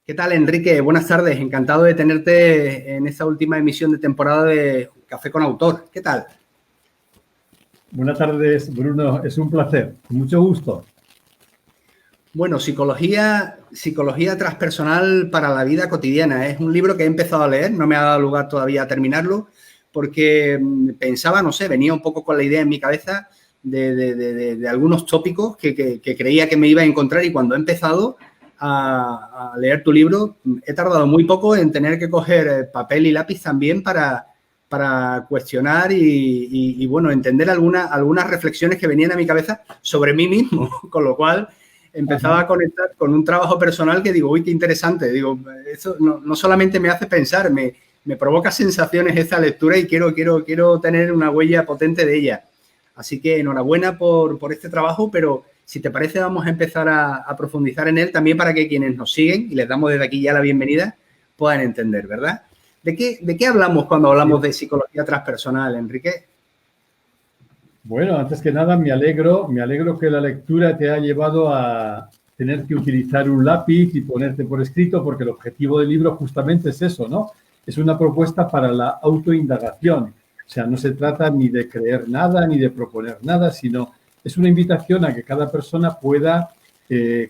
¿Qué tal, Enrique? Buenas tardes. Encantado de tenerte en esta última emisión de temporada de Café con Autor. ¿Qué tal? Buenas tardes, Bruno. Es un placer. Con mucho gusto. Bueno, psicología transpersonal para la vida cotidiana. Es un libro que he empezado a leer. No me ha dado lugar todavía a terminarlo porque pensaba, no sé, venía un poco con la idea en mi cabeza de algunos tópicos que creía que me iba a encontrar, y cuando he empezado a leer tu libro he tardado muy poco en tener que coger papel y lápiz también para cuestionar y bueno, entender algunas reflexiones que venían a mi cabeza sobre mí mismo, con lo cual empezaba a conectar con un trabajo personal que digo, uy, qué interesante. Digo, eso no solamente me hace pensar, me provoca sensaciones esta lectura y quiero tener una huella potente de ella. Así que enhorabuena por este trabajo, pero si te parece vamos a empezar a profundizar en él también para que quienes nos siguen, y les damos desde aquí ya la bienvenida, puedan entender, ¿verdad? ¿De qué hablamos cuando hablamos de psicología transpersonal, Enrique? Bueno, antes que nada me alegro que la lectura te ha llevado a tener que utilizar un lápiz y ponerte por escrito, porque el objetivo del libro justamente es eso, ¿no? Es una propuesta para la autoindagación. O sea, no se trata ni de creer nada ni de proponer nada, sino es una invitación a que cada persona pueda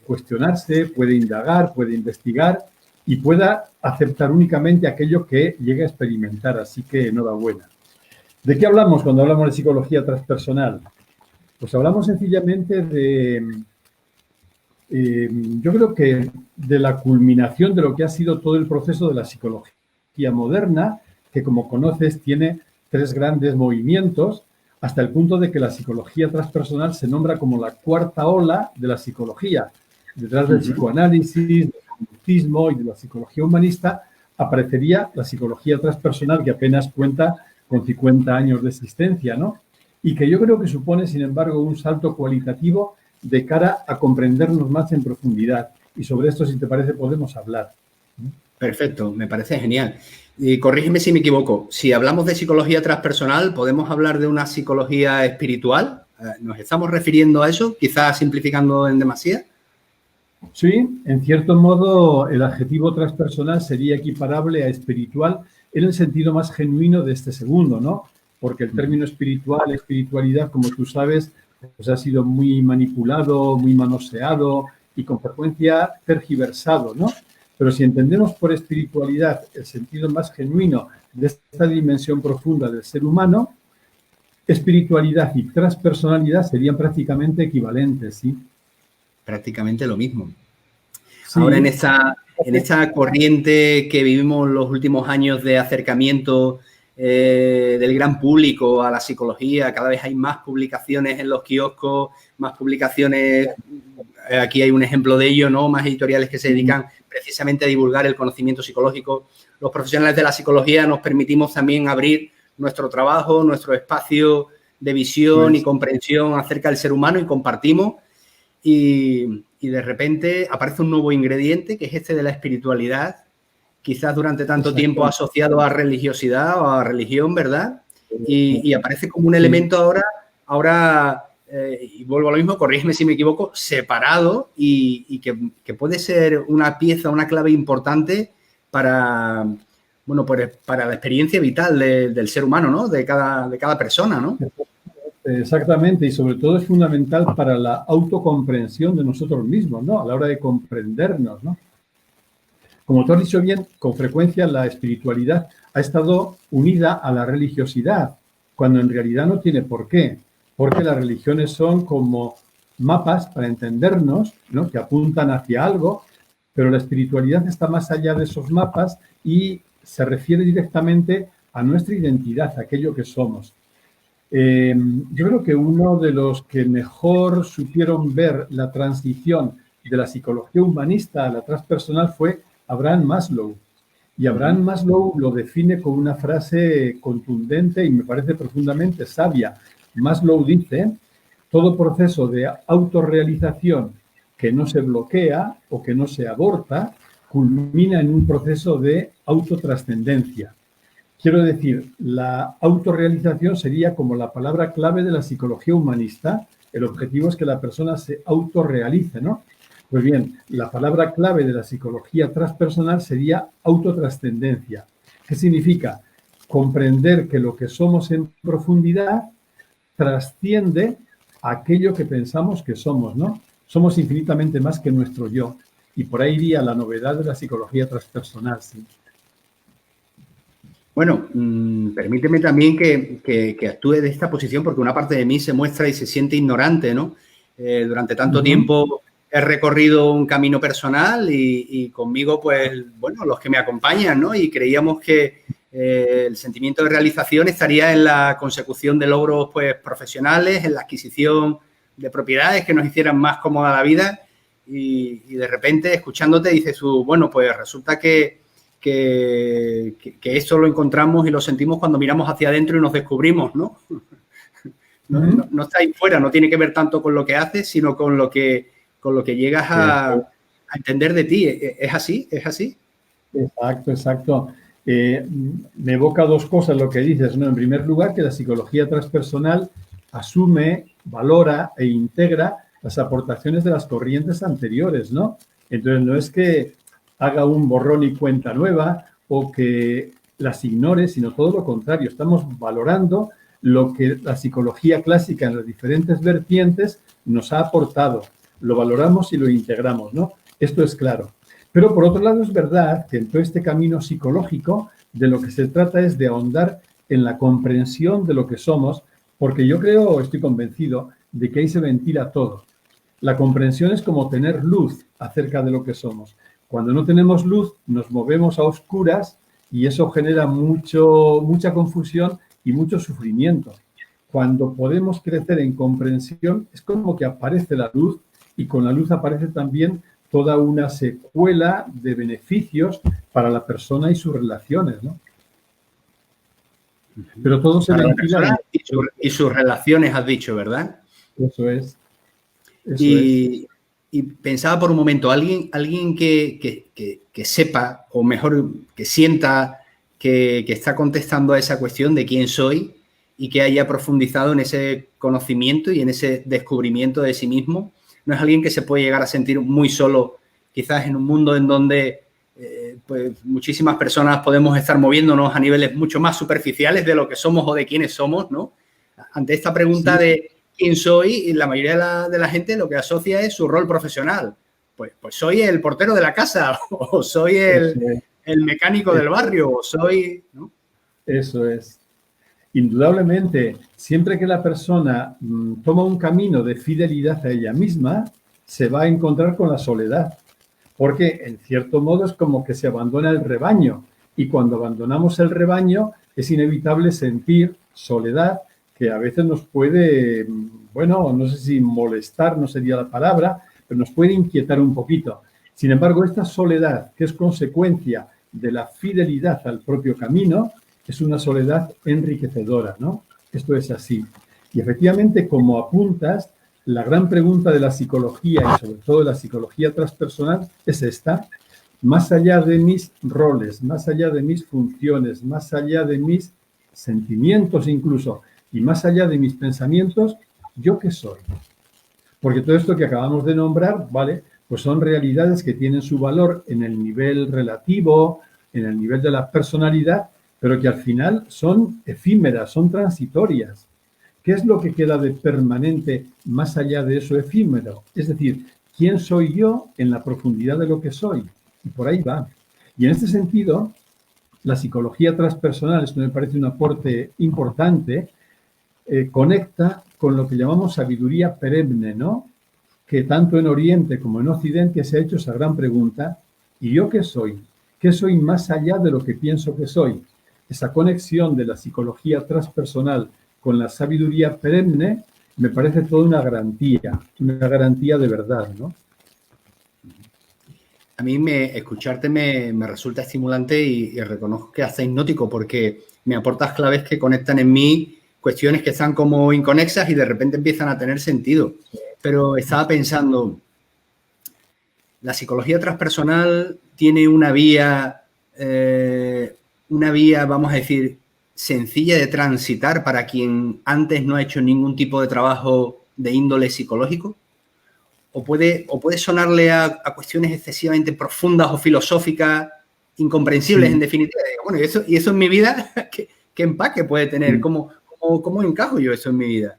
cuestionarse, puede indagar, puede investigar y pueda aceptar únicamente aquello que llegue a experimentar. Así que enhorabuena. ¿De qué hablamos cuando hablamos de psicología transpersonal? Pues hablamos sencillamente yo creo que de la culminación de lo que ha sido todo el proceso de la psicología moderna, que como conoces tiene tres grandes movimientos, hasta el punto de que la psicología transpersonal se nombra como la cuarta ola de la psicología. Detrás del psicoanálisis, del conductismo y de la psicología humanista aparecería la psicología transpersonal, que apenas cuenta con 50 años de existencia, ¿no? Y que yo creo que supone, sin embargo, un salto cualitativo de cara a comprendernos más en profundidad. Y sobre esto, si te parece, podemos hablar. Perfecto, me parece genial. Y corrígeme si me equivoco. Si hablamos de psicología transpersonal, ¿podemos hablar de una psicología espiritual? ¿Nos estamos refiriendo a eso? Quizás simplificando en demasía. Sí, en cierto modo, el adjetivo transpersonal sería equiparable a espiritual en el sentido más genuino de este segundo, ¿no? Porque el término espiritual, espiritualidad, como tú sabes, pues ha sido muy manipulado, muy manoseado y con frecuencia tergiversado, ¿no? Pero si entendemos por espiritualidad el sentido más genuino de esta dimensión profunda del ser humano, espiritualidad y transpersonalidad serían prácticamente equivalentes, ¿sí? Prácticamente lo mismo. Sí. Ahora, en esta corriente que vivimos los últimos años de acercamiento del gran público a la psicología, cada vez hay más publicaciones en los kioscos, más publicaciones, aquí hay un ejemplo de ello, ¿no? Más editoriales que se dedican precisamente a divulgar el conocimiento psicológico. Los profesionales de la psicología nos permitimos también abrir nuestro trabajo, nuestro espacio de visión y comprensión acerca del ser humano, y compartimos. Y de repente aparece un nuevo ingrediente, que es este de la espiritualidad, quizás durante tanto tiempo asociado a religiosidad o a religión, ¿verdad? Y aparece como un elemento ahora y vuelvo a lo mismo, corrígeme si me equivoco, separado y que puede ser una pieza, una clave importante para, bueno, para la experiencia vital del ser humano, ¿no? De cada persona, ¿no? Exactamente, y sobre todo es fundamental para la autocomprensión de nosotros mismos, ¿no? A la hora de comprendernos, ¿no? Como tú has dicho bien, con frecuencia la espiritualidad ha estado unida a la religiosidad, cuando en realidad no tiene por qué, porque las religiones son como mapas para entendernos, ¿no? Que apuntan hacia algo, pero la espiritualidad está más allá de esos mapas y se refiere directamente a nuestra identidad, a aquello que somos. Yo creo que uno de los que mejor supieron ver la transición de la psicología humanista a la transpersonal fue Abraham Maslow. Y Abraham Maslow lo define con una frase contundente y me parece profundamente sabia. Maslow dice: todo proceso de autorrealización que no se bloquea o que no se aborta culmina en un proceso de autotrascendencia. Quiero decir, la autorrealización sería como la palabra clave de la psicología humanista. El objetivo es que la persona se autorrealice, ¿no? Pues bien, la palabra clave de la psicología transpersonal sería autotrascendencia. ¿Qué significa? Comprender que lo que somos en profundidad trasciende aquello que pensamos que somos, ¿no? Somos infinitamente más que nuestro yo. Y por ahí iría la novedad de la psicología transpersonal, sí. Bueno, permíteme también que actúe de esta posición porque una parte de mí se muestra y se siente ignorante, ¿no? Durante tanto tiempo he recorrido un camino personal y conmigo, pues, bueno, los que me acompañan, ¿no? Y creíamos que el sentimiento de realización estaría en la consecución de logros, pues, profesionales, en la adquisición de propiedades que nos hicieran más cómoda la vida y de repente, escuchándote, dices tú, bueno, pues resulta que esto lo encontramos y lo sentimos cuando miramos hacia adentro y nos descubrimos, ¿no? No está ahí fuera, no tiene que ver tanto con lo que haces, sino con lo que llegas a entender de ti. ¿Es así? ¿Es así? Exacto, exacto. Me evoca dos cosas lo que dices, ¿no? En primer lugar, que la psicología transpersonal asume, valora e integra las aportaciones de las corrientes anteriores, ¿no? Entonces, no es que haga un borrón y cuenta nueva o que las ignore, sino todo lo contrario. Estamos valorando lo que la psicología clásica en las diferentes vertientes nos ha aportado. Lo valoramos y lo integramos, ¿no? Esto es claro. Pero por otro lado es verdad que en todo este camino psicológico de lo que se trata es de ahondar en la comprensión de lo que somos, porque yo creo, estoy convencido, de que ahí se ventila todo. La comprensión es como tener luz acerca de lo que somos. Cuando no tenemos luz, nos movemos a oscuras y eso genera mucha confusión y mucho sufrimiento. Cuando podemos crecer en comprensión, es como que aparece la luz y con la luz aparece también toda una secuela de beneficios para la persona y sus relaciones, ¿no? Pero todo se ventila. Y sus relaciones, has dicho, ¿verdad? Eso es. Y pensaba por un momento, alguien que sepa, o mejor, que sienta que está contestando a esa cuestión de quién soy y que haya profundizado en ese conocimiento y en ese descubrimiento de sí mismo, no es alguien que se puede llegar a sentir muy solo, quizás en un mundo en donde pues muchísimas personas podemos estar moviéndonos a niveles mucho más superficiales de lo que somos o de quiénes somos, ¿no? Ante esta pregunta de quién soy, y la mayoría de la gente lo que asocia es su rol profesional. Pues soy el portero de la casa, o soy el mecánico del barrio, o soy, ¿no? Eso es. Indudablemente, siempre que la persona toma un camino de fidelidad a ella misma, se va a encontrar con la soledad. Porque, en cierto modo, es como que se abandona el rebaño. Y cuando abandonamos el rebaño, es inevitable sentir soledad, que a veces nos puede, bueno, no sé si molestar, no sería la palabra, pero nos puede inquietar un poquito. Sin embargo, esta soledad, que es consecuencia de la fidelidad al propio camino, es una soledad enriquecedora, ¿no? Esto es así. Y efectivamente, como apuntas, la gran pregunta de la psicología y sobre todo de la psicología transpersonal es esta: más allá de mis roles, más allá de mis funciones, más allá de mis sentimientos incluso, y más allá de mis pensamientos, ¿yo qué soy? Porque todo esto que acabamos de nombrar, ¿vale? Pues son realidades que tienen su valor en el nivel relativo, en el nivel de la personalidad, pero que al final son efímeras, son transitorias. ¿Qué es lo que queda de permanente más allá de eso efímero? Es decir, ¿quién soy yo en la profundidad de lo que soy? Y por ahí va. Y en este sentido, la psicología transpersonal, esto me parece un aporte importante, conecta con lo que llamamos sabiduría perenne, ¿no? Que tanto en Oriente como en Occidente se ha hecho esa gran pregunta: ¿y yo qué soy? ¿Qué soy más allá de lo que pienso que soy? Esa conexión de la psicología transpersonal con la sabiduría perenne me parece toda una garantía de verdad, ¿no? A mí escucharte me resulta estimulante y reconozco que hasta hipnótico, porque me aportas claves que conectan en mí cuestiones que están como inconexas y de repente empiezan a tener sentido. Pero estaba pensando, la psicología transpersonal tiene una vía, vamos a decir, sencilla de transitar para quien antes no ha hecho ningún tipo de trabajo de índole psicológico, puede sonarle a cuestiones excesivamente profundas o filosóficas, incomprensibles, en definitiva. Bueno, y eso en mi vida, ¿qué empaque puede tener? ¿Cómo encajo yo eso en mi vida?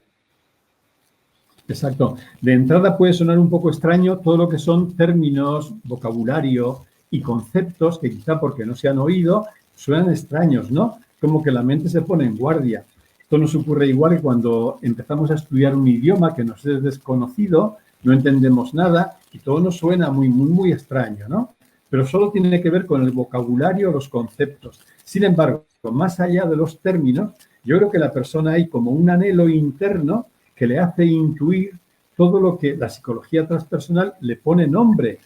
Exacto. De entrada puede sonar un poco extraño todo lo que son términos, vocabulario y conceptos que quizá porque no se han oído suenan extraños, ¿no? Como que la mente se pone en guardia. Esto nos ocurre igual que cuando empezamos a estudiar un idioma que nos es desconocido, no entendemos nada y todo nos suena muy, muy, muy extraño, ¿no? Pero solo tiene que ver con el vocabulario, los conceptos. Sin embargo, más allá de los términos, yo creo que la persona hay como un anhelo interno que le hace intuir todo lo que la psicología transpersonal le pone nombre,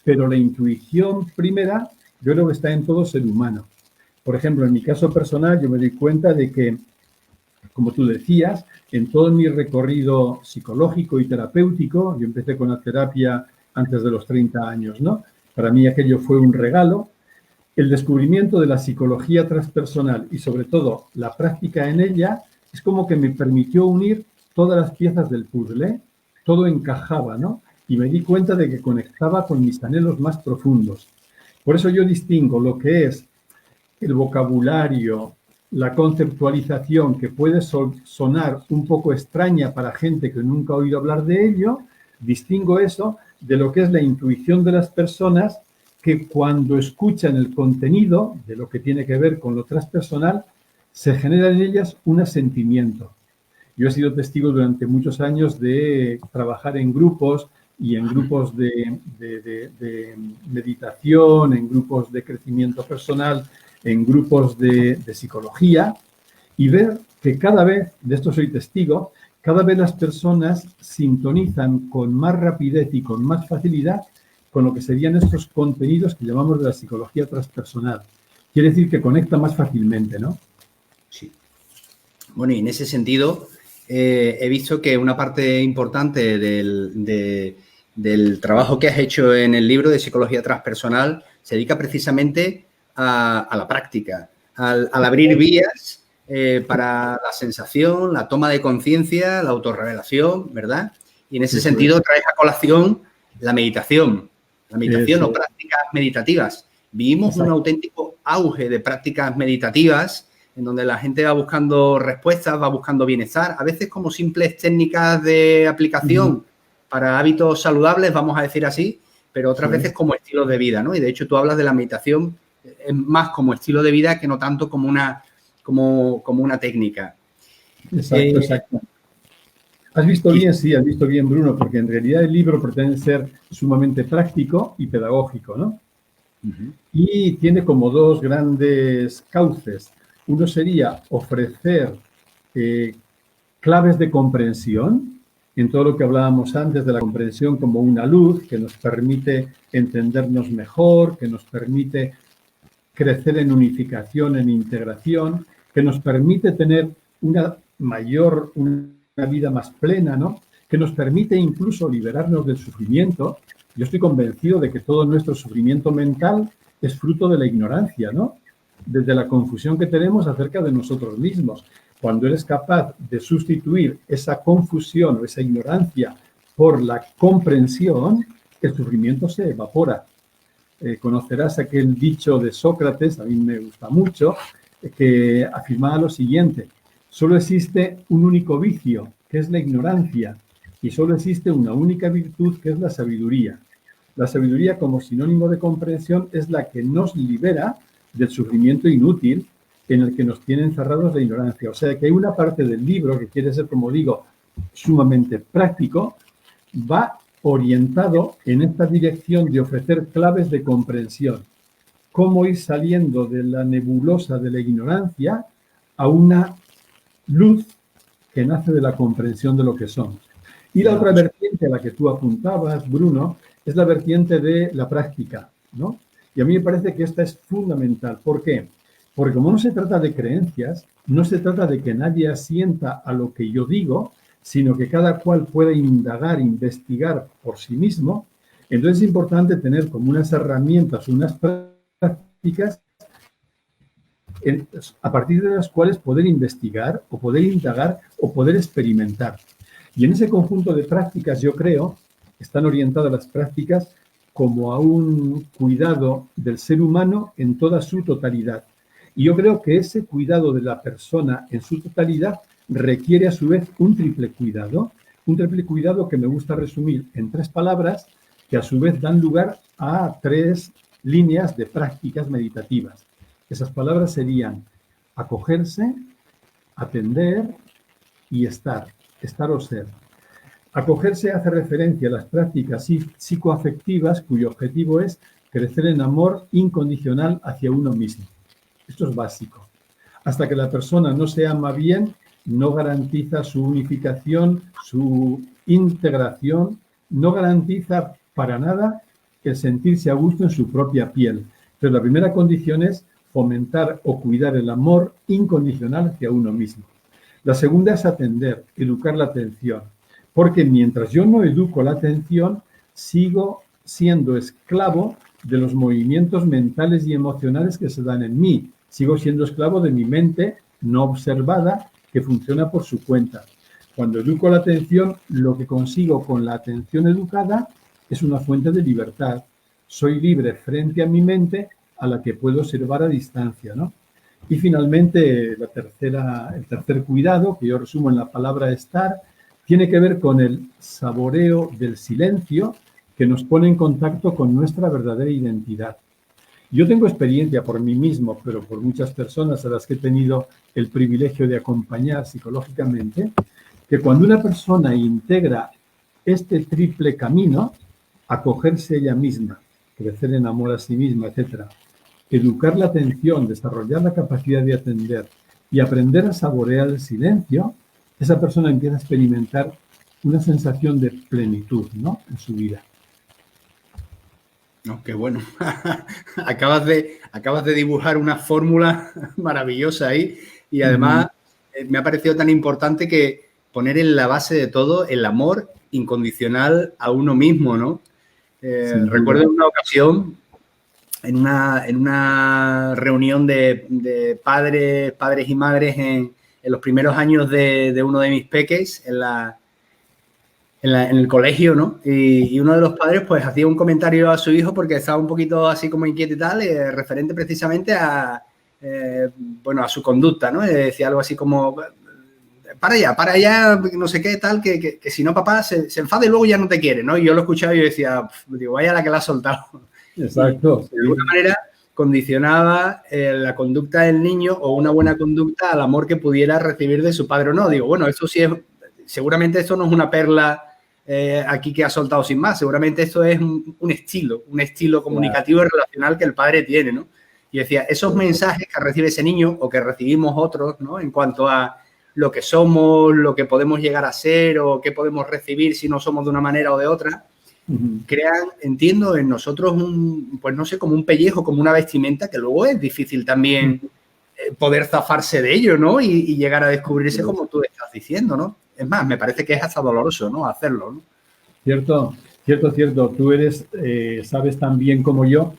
pero la intuición primera yo creo que está en todo ser humano. Por ejemplo, en mi caso personal yo me doy cuenta de que, como tú decías, en todo mi recorrido psicológico y terapéutico, yo empecé con la terapia antes de los 30 años, ¿no? Para mí aquello fue un regalo. El descubrimiento de la psicología transpersonal y sobre todo la práctica en ella es como que me permitió unir todas las piezas del puzzle, todo encajaba, ¿no? Y me di cuenta de que conectaba con mis anhelos más profundos. Por eso yo distingo lo que es el vocabulario, la conceptualización, que puede sonar un poco extraña para gente que nunca ha oído hablar de ello, distingo eso de lo que es la intuición de las personas que cuando escuchan el contenido de lo que tiene que ver con lo transpersonal, se genera en ellas un asentimiento. Yo he sido testigo durante muchos años de trabajar en grupos y en grupos de meditación, en grupos de crecimiento personal, en grupos de psicología y ver que cada vez, de esto soy testigo, cada vez las personas sintonizan con más rapidez y con más facilidad con lo que serían estos contenidos que llamamos de la psicología transpersonal. Quiere decir que conecta más fácilmente, ¿no? Sí. Bueno, y en ese sentido, he visto que una parte importante del trabajo que has hecho en el libro de Psicología Transpersonal se dedica precisamente a la práctica, al abrir vías para la sensación, la toma de conciencia, la autorrevelación, ¿verdad? Y en ese sentido traes a colación la meditación o prácticas meditativas. Vivimos un auténtico auge de prácticas meditativas en donde la gente va buscando respuestas, va buscando bienestar, a veces como simples técnicas de aplicación para hábitos saludables, vamos a decir así, pero otras veces como estilos de vida, ¿no? Y de hecho tú hablas de la meditación más como estilo de vida que no tanto como una técnica. Exacto, exacto. ¿Has visto bien? Sí, has visto bien, Bruno, porque en realidad el libro pretende ser sumamente práctico y pedagógico, ¿no? Y tiene como dos grandes cauces. Uno sería ofrecer claves de comprensión, en todo lo que hablábamos antes de la comprensión como una luz que nos permite entendernos mejor, que nos permite crecer en unificación, en integración, que nos permite tener una vida más plena, ¿no? Que nos permite incluso liberarnos del sufrimiento. Yo estoy convencido de que todo nuestro sufrimiento mental es fruto de la ignorancia, ¿no? Desde la confusión que tenemos acerca de nosotros mismos. Cuando eres capaz de sustituir esa confusión o esa ignorancia por la comprensión, el sufrimiento se evapora. Conocerás aquel dicho de Sócrates, a mí me gusta mucho, que afirmaba lo siguiente: solo existe un único vicio, que es la ignorancia, y solo existe una única virtud, que es la sabiduría. La sabiduría, como sinónimo de comprensión, es la que nos libera del sufrimiento inútil en el que nos tiene encerrados la ignorancia. O sea que hay una parte del libro que quiere ser, como digo, sumamente práctico, va orientado en esta dirección de ofrecer claves de comprensión. Cómo ir saliendo de la nebulosa de la ignorancia a una luz que nace de la comprensión de lo que somos. Y la otra vertiente a la que tú apuntabas, Bruno, es la vertiente de la práctica, ¿no? Y a mí me parece que esta es fundamental. ¿Por qué? Porque como no se trata de creencias, no se trata de que nadie asienta a lo que yo digo, sino que cada cual pueda indagar, investigar por sí mismo. Entonces es importante tener como unas herramientas, unas prácticas a partir de las cuales poder investigar o poder indagar o poder experimentar. Y en ese conjunto de prácticas yo creo están orientadas las prácticas como a un cuidado del ser humano en toda su totalidad. Y yo creo que ese cuidado de la persona en su totalidad requiere a su vez un triple cuidado que me gusta resumir en 3 palabras que a su vez dan lugar a 3 líneas de prácticas meditativas. Esas palabras serían acogerse, atender y estar o ser. Acogerse hace referencia a las prácticas psicoafectivas cuyo objetivo es crecer en amor incondicional hacia uno mismo. Esto es básico. Hasta que la persona no se ama bien, no garantiza su unificación, su integración, no garantiza para nada el sentirse a gusto en su propia piel. Entonces, la primera condición es fomentar o cuidar el amor incondicional hacia uno mismo. La segunda es atender, educar la atención. Porque mientras yo no educo la atención, sigo siendo esclavo de los movimientos mentales y emocionales que se dan en mí. Sigo siendo esclavo de mi mente no observada que funciona por su cuenta. Cuando educo la atención, lo que consigo con la atención educada es una fuente de libertad. Soy libre frente a mi mente a la que puedo observar a distancia, ¿no? Y finalmente, el tercer cuidado, que yo resumo en la palabra estar, tiene que ver con el saboreo del silencio que nos pone en contacto con nuestra verdadera identidad. Yo tengo experiencia por mí mismo, pero por muchas personas a las que he tenido el privilegio de acompañar psicológicamente, que cuando una persona integra este triple camino, acogerse ella misma, crecer en amor a sí misma, etc., educar la atención, desarrollar la capacidad de atender y aprender a saborear el silencio, esa persona empieza a experimentar una sensación de plenitud, ¿no?, en su vida. No, qué bueno. Acabas de dibujar una fórmula maravillosa ahí y además me ha parecido tan importante que poner en la base de todo el amor incondicional a uno mismo, ¿no? Recuerdo en una ocasión, en una reunión de padres y madres en los primeros años de uno de mis peques en el colegio, ¿no? Y uno de los padres pues hacía un comentario a su hijo porque estaba un poquito así como inquieto y tal, referente precisamente a su conducta, ¿no? Decía algo así como, para allá, no sé qué, tal, que si no papá se enfada y luego ya no te quiere, ¿no? Y yo lo escuchaba y yo decía, digo, vaya la que la ha soltado. Exacto. Y de alguna manera condicionaba la conducta del niño o una buena conducta al amor que pudiera recibir de su padre o no. Digo, bueno, eso sí es, seguramente esto no es una perla aquí que ha soltado sin más. Seguramente esto es un estilo comunicativo y relacional que el padre tiene, ¿no? Y decía, esos mensajes que recibe ese niño o que recibimos otros, ¿no?, en cuanto a lo que somos, lo que podemos llegar a ser o qué podemos recibir si no somos de una manera o de otra, crean, entiendo, en nosotros pues no sé, como un pellejo, como una vestimenta que luego es difícil también poder zafarse de ello, ¿no? Y llegar a descubrirse como tú estás diciendo, ¿no? Es más, me parece que es hasta doloroso, ¿no?, hacerlo, ¿no? Cierto. Tú sabes tan bien como yo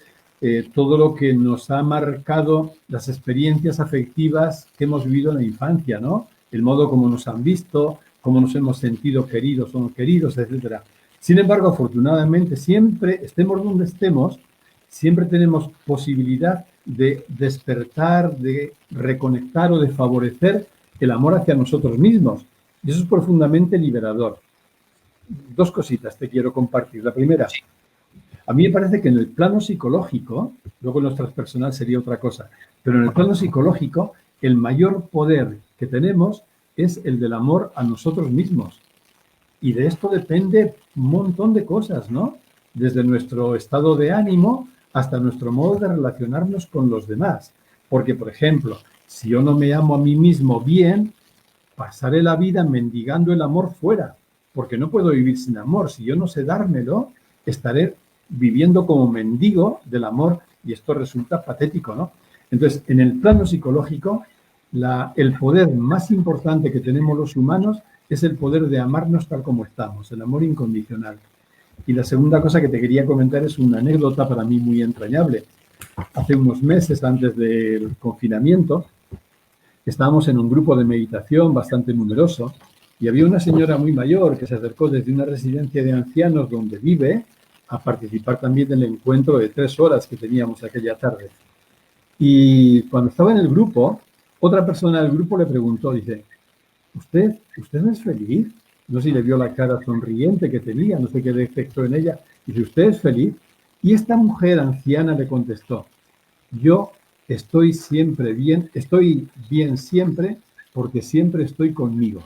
todo lo que nos ha marcado las experiencias afectivas que hemos vivido en la infancia, ¿no? El modo como nos han visto, cómo nos hemos sentido queridos o no queridos, etcétera. Sin embargo, afortunadamente, siempre, estemos donde estemos, siempre tenemos posibilidad de despertar, de reconectar o de favorecer el amor hacia nosotros mismos. Y eso es profundamente liberador. 2 cositas te quiero compartir. La primera, a mí me parece que en el plano psicológico, luego en lo transpersonal sería otra cosa, pero en el plano psicológico, el mayor poder que tenemos es el del amor a nosotros mismos. Y de esto depende un montón de cosas, ¿no? Desde nuestro estado de ánimo hasta nuestro modo de relacionarnos con los demás. Porque, por ejemplo, si yo no me amo a mí mismo bien, pasaré la vida mendigando el amor fuera, porque no puedo vivir sin amor. Si yo no sé dármelo, estaré viviendo como mendigo del amor y esto resulta patético, ¿no? Entonces, en el plano psicológico, el poder más importante que tenemos los humanos es el poder de amarnos tal como estamos, el amor incondicional. Y la segunda cosa que te quería comentar es una anécdota para mí muy entrañable. Hace unos meses, antes del confinamiento, estábamos en un grupo de meditación bastante numeroso Y había una señora muy mayor que se acercó desde una residencia de ancianos donde vive a participar también del encuentro de 3 horas que teníamos aquella tarde. Y cuando estaba en el grupo, otra persona del grupo le preguntó, dice, ¿Usted no es feliz? No sé si le vio la cara sonriente que tenía, no sé qué defecto en ella. Dice, ¿usted es feliz? Y esta mujer anciana le contestó, yo estoy bien siempre porque siempre estoy conmigo.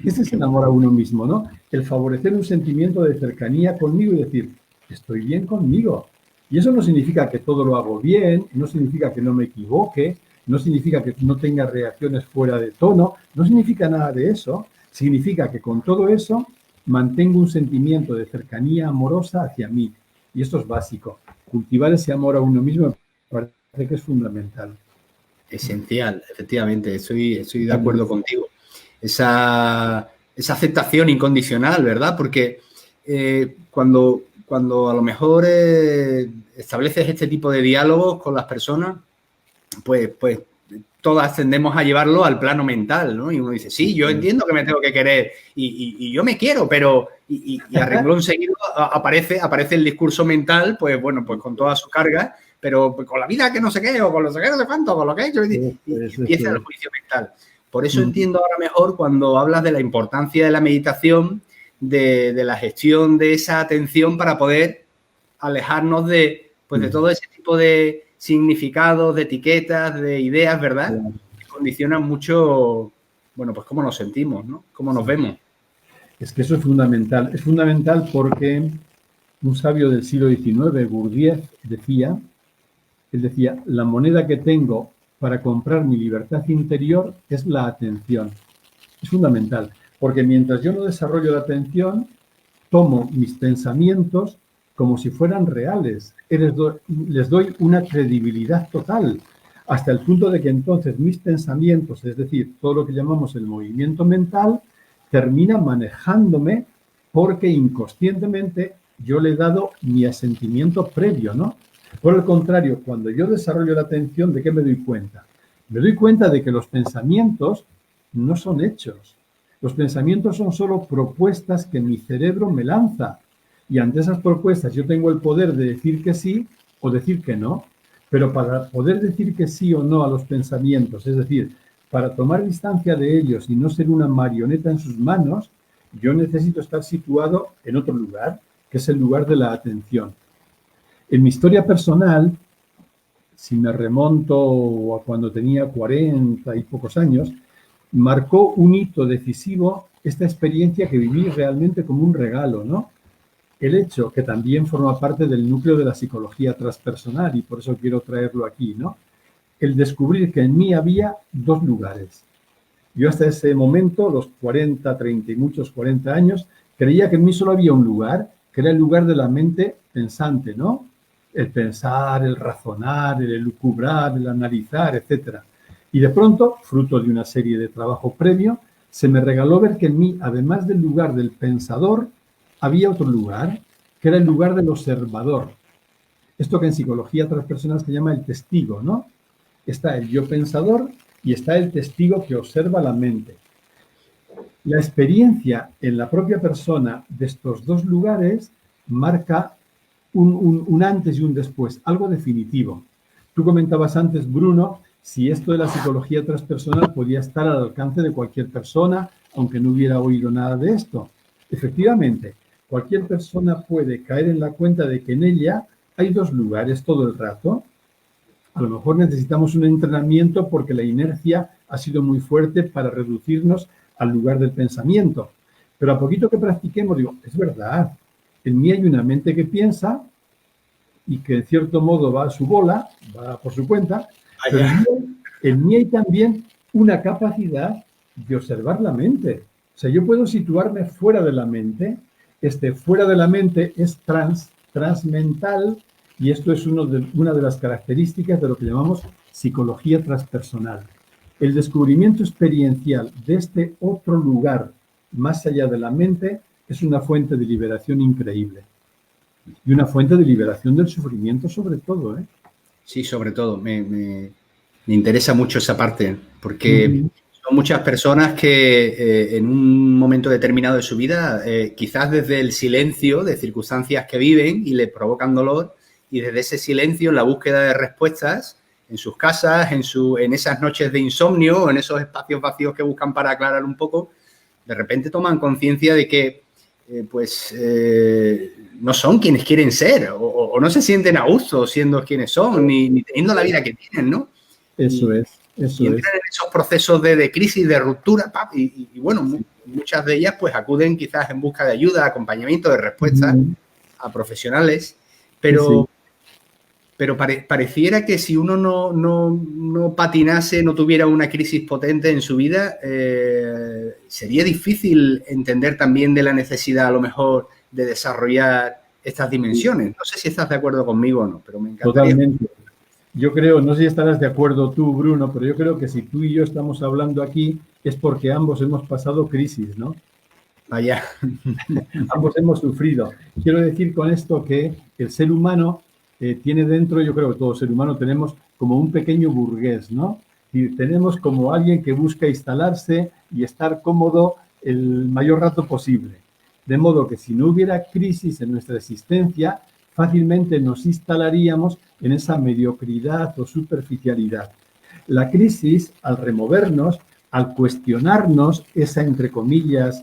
Ese es el amor a uno mismo, ¿no? El favorecer un sentimiento de cercanía conmigo y decir, estoy bien conmigo. Y eso no significa que todo lo hago bien, no significa que no me equivoque, no significa que no tenga reacciones fuera de tono, no significa nada de eso. Significa que con todo eso mantengo un sentimiento de cercanía amorosa hacia mí. Y esto es básico. Cultivar ese amor a uno mismo me parece que es fundamental. Esencial, efectivamente, estoy de acuerdo contigo. Esa aceptación incondicional, ¿verdad? Porque cuando a lo mejor estableces este tipo de diálogos con las personas, pues todas tendemos a llevarlo al plano mental, ¿no? Y uno dice, sí, yo entiendo que me tengo que querer y yo me quiero, pero y a renglón seguido aparece el discurso mental, pues bueno, pues con toda su carga, pero pues, con la vida que no sé qué, o con lo que no sé cuánto, con lo que he hecho, y empieza el juicio mental. Por eso entiendo ahora mejor cuando hablas de la importancia de la meditación, de la gestión de esa atención para poder alejarnos de todo ese tipo de significados, de etiquetas, de ideas, ¿verdad? Que condicionan mucho, bueno, pues cómo nos sentimos, ¿no? Cómo nos vemos. Es que eso es fundamental. Es fundamental porque un sabio del siglo XIX, Gurdjieff, decía, la moneda que tengo para comprar mi libertad interior es la atención. Es fundamental, porque mientras yo no desarrollo la atención, tomo mis pensamientos como si fueran reales. Les doy una credibilidad total, hasta el punto de que entonces mis pensamientos, es decir, todo lo que llamamos el movimiento mental, termina manejándome porque inconscientemente yo le he dado mi asentimiento previo, ¿no? Por el contrario, cuando yo desarrollo la atención, ¿de qué me doy cuenta? Me doy cuenta de que los pensamientos no son hechos. Los pensamientos son solo propuestas que mi cerebro me lanza. Y ante esas propuestas yo tengo el poder de decir que sí o decir que no. Pero para poder decir que sí o no a los pensamientos, es decir, para tomar distancia de ellos y no ser una marioneta en sus manos, yo necesito estar situado en otro lugar, que es el lugar de la atención. En mi historia personal, si me remonto a cuando tenía 40 y pocos años, marcó un hito decisivo esta experiencia que viví realmente como un regalo, ¿no? El hecho, que también forma parte del núcleo de la psicología transpersonal, y por eso quiero traerlo aquí, ¿no? El descubrir que en mí había 2 lugares. Yo hasta ese momento, los 40, 30 y muchos 40 años, creía que en mí solo había un lugar, que era el lugar de la mente pensante, ¿no? El pensar, el razonar, el elucubrar, el analizar, etcétera. Y de pronto, fruto de una serie de trabajo previo, se me regaló ver que en mí, además del lugar del pensador, había otro lugar, que era el lugar del observador. Esto que en psicología transpersonal se llama el testigo, ¿no? Está el yo pensador y está el testigo que observa la mente. La experiencia en la propia persona de estos 2 lugares marca un antes y un después, algo definitivo. Tú comentabas antes, Bruno, si esto de la psicología transpersonal podía estar al alcance de cualquier persona, aunque no hubiera oído nada de esto. Efectivamente, cualquier persona puede caer en la cuenta de que en ella hay 2 lugares todo el rato. A lo mejor necesitamos un entrenamiento porque la inercia ha sido muy fuerte para reducirnos al lugar del pensamiento. Pero a poquito que practiquemos, digo, es verdad, en mí hay una mente que piensa y que en cierto modo va a su bola, va por su cuenta, pero en mí hay también una capacidad de observar la mente. O sea, yo puedo situarme fuera de la mente. Fuera de la mente es transmental, y esto es una de las características de lo que llamamos psicología transpersonal. El descubrimiento experiencial de este otro lugar más allá de la mente es una fuente de liberación increíble. Y una fuente de liberación del sufrimiento sobre todo, ¿eh? Sí, sobre todo. Me interesa mucho esa parte, porque Son muchas personas que en un momento determinado de su vida, quizás desde el silencio de circunstancias que viven y les provocan dolor, y desde ese silencio, en la búsqueda de respuestas, en sus casas, en esas noches de insomnio o en esos espacios vacíos que buscan para aclarar un poco, de repente toman conciencia de que no son quienes quieren ser o no se sienten a gusto siendo quienes son ni teniendo la vida que tienen, ¿no? Eso es. Y entran en esos procesos de crisis, de ruptura, y bueno, muchas de ellas pues acuden quizás en busca de ayuda, acompañamiento, de respuestas a profesionales, pero pareciera que si uno no patinase, no tuviera una crisis potente en su vida, sería difícil entender también de la necesidad a lo mejor de desarrollar estas dimensiones. No sé si estás de acuerdo conmigo o no, pero me encantaría. Totalmente. Yo creo, no sé si estarás de acuerdo tú, Bruno, pero yo creo que si tú y yo estamos hablando aquí es porque ambos hemos pasado crisis, ¿no? Vaya. Ambos hemos sufrido. Quiero decir con esto que el ser humano tiene dentro, yo creo que todo ser humano tenemos como un pequeño burgués, ¿no? Y tenemos como alguien que busca instalarse y estar cómodo el mayor rato posible. De modo que si no hubiera crisis en nuestra existencia, fácilmente nos instalaríamos en esa mediocridad o superficialidad. La crisis, al removernos, al cuestionarnos esa, entre comillas,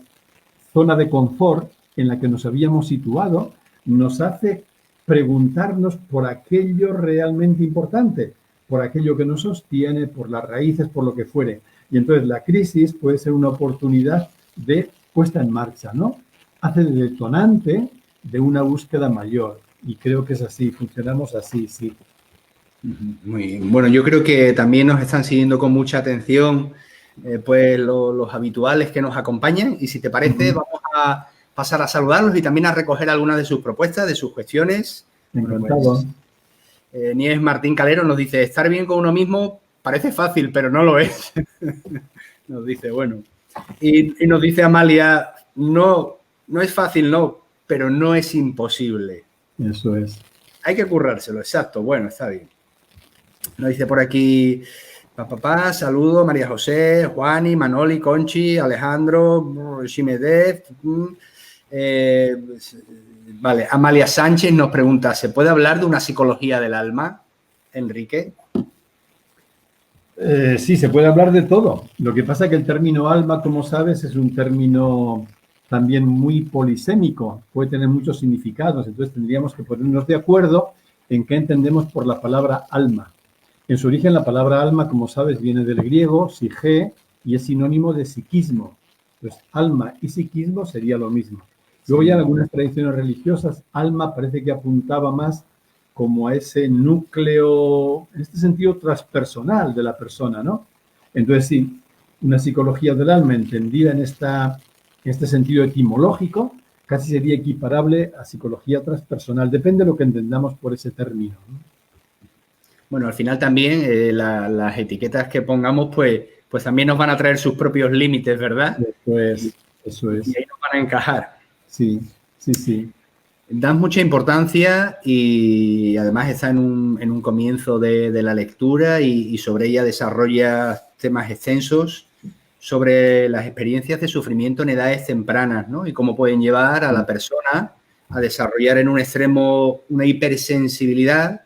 zona de confort en la que nos habíamos situado, nos hace preguntarnos por aquello realmente importante, por aquello que nos sostiene, por las raíces, por lo que fuere. Y entonces la crisis puede ser una oportunidad de puesta en marcha, ¿no? Hace de detonante de una búsqueda mayor. Y creo que es así, funcionamos así, sí. Muy bien. Bueno, yo creo que también nos están siguiendo con mucha atención pues los habituales que nos acompañan, y si te parece vamos a pasar a saludarlos y también a recoger algunas de sus propuestas, de sus cuestiones. Encantado. Nieves Martín Calero nos dice, estar bien con uno mismo parece fácil, pero no lo es. Nos dice, bueno. Y nos dice Amalia, no es fácil, no, pero no es imposible. Eso es. Hay que currárselo, exacto. Bueno, está bien. Nos dice por aquí, saludo, María José, Juani, Manoli, Conchi, Alejandro, Shimedev. Vale, Amalia Sánchez nos pregunta, ¿se puede hablar de una psicología del alma, Enrique? Sí, se puede hablar de todo. Lo que pasa es que el término alma, como sabes, es un término también muy polisémico, puede tener muchos significados, entonces tendríamos que ponernos de acuerdo en qué entendemos por la palabra alma. En su origen, la palabra alma, como sabes, viene del griego, psique, y es sinónimo de psiquismo. Entonces, alma y psiquismo sería lo mismo. Luego ya en algunas tradiciones religiosas, alma parece que apuntaba más como a ese núcleo, en este sentido, transpersonal de la persona, ¿no? Entonces, sí, una psicología del alma entendida en este sentido etimológico, casi sería equiparable a psicología transpersonal. Depende de lo que entendamos por ese término, ¿no? Bueno, al final también las etiquetas que pongamos, pues también nos van a traer sus propios límites, ¿verdad? Eso es. Y ahí nos van a encajar. Sí. Das mucha importancia y además está en un comienzo de la lectura y sobre ella desarrolla temas extensos sobre las experiencias de sufrimiento en edades tempranas, ¿no? Y cómo pueden llevar a la persona a desarrollar en un extremo una hipersensibilidad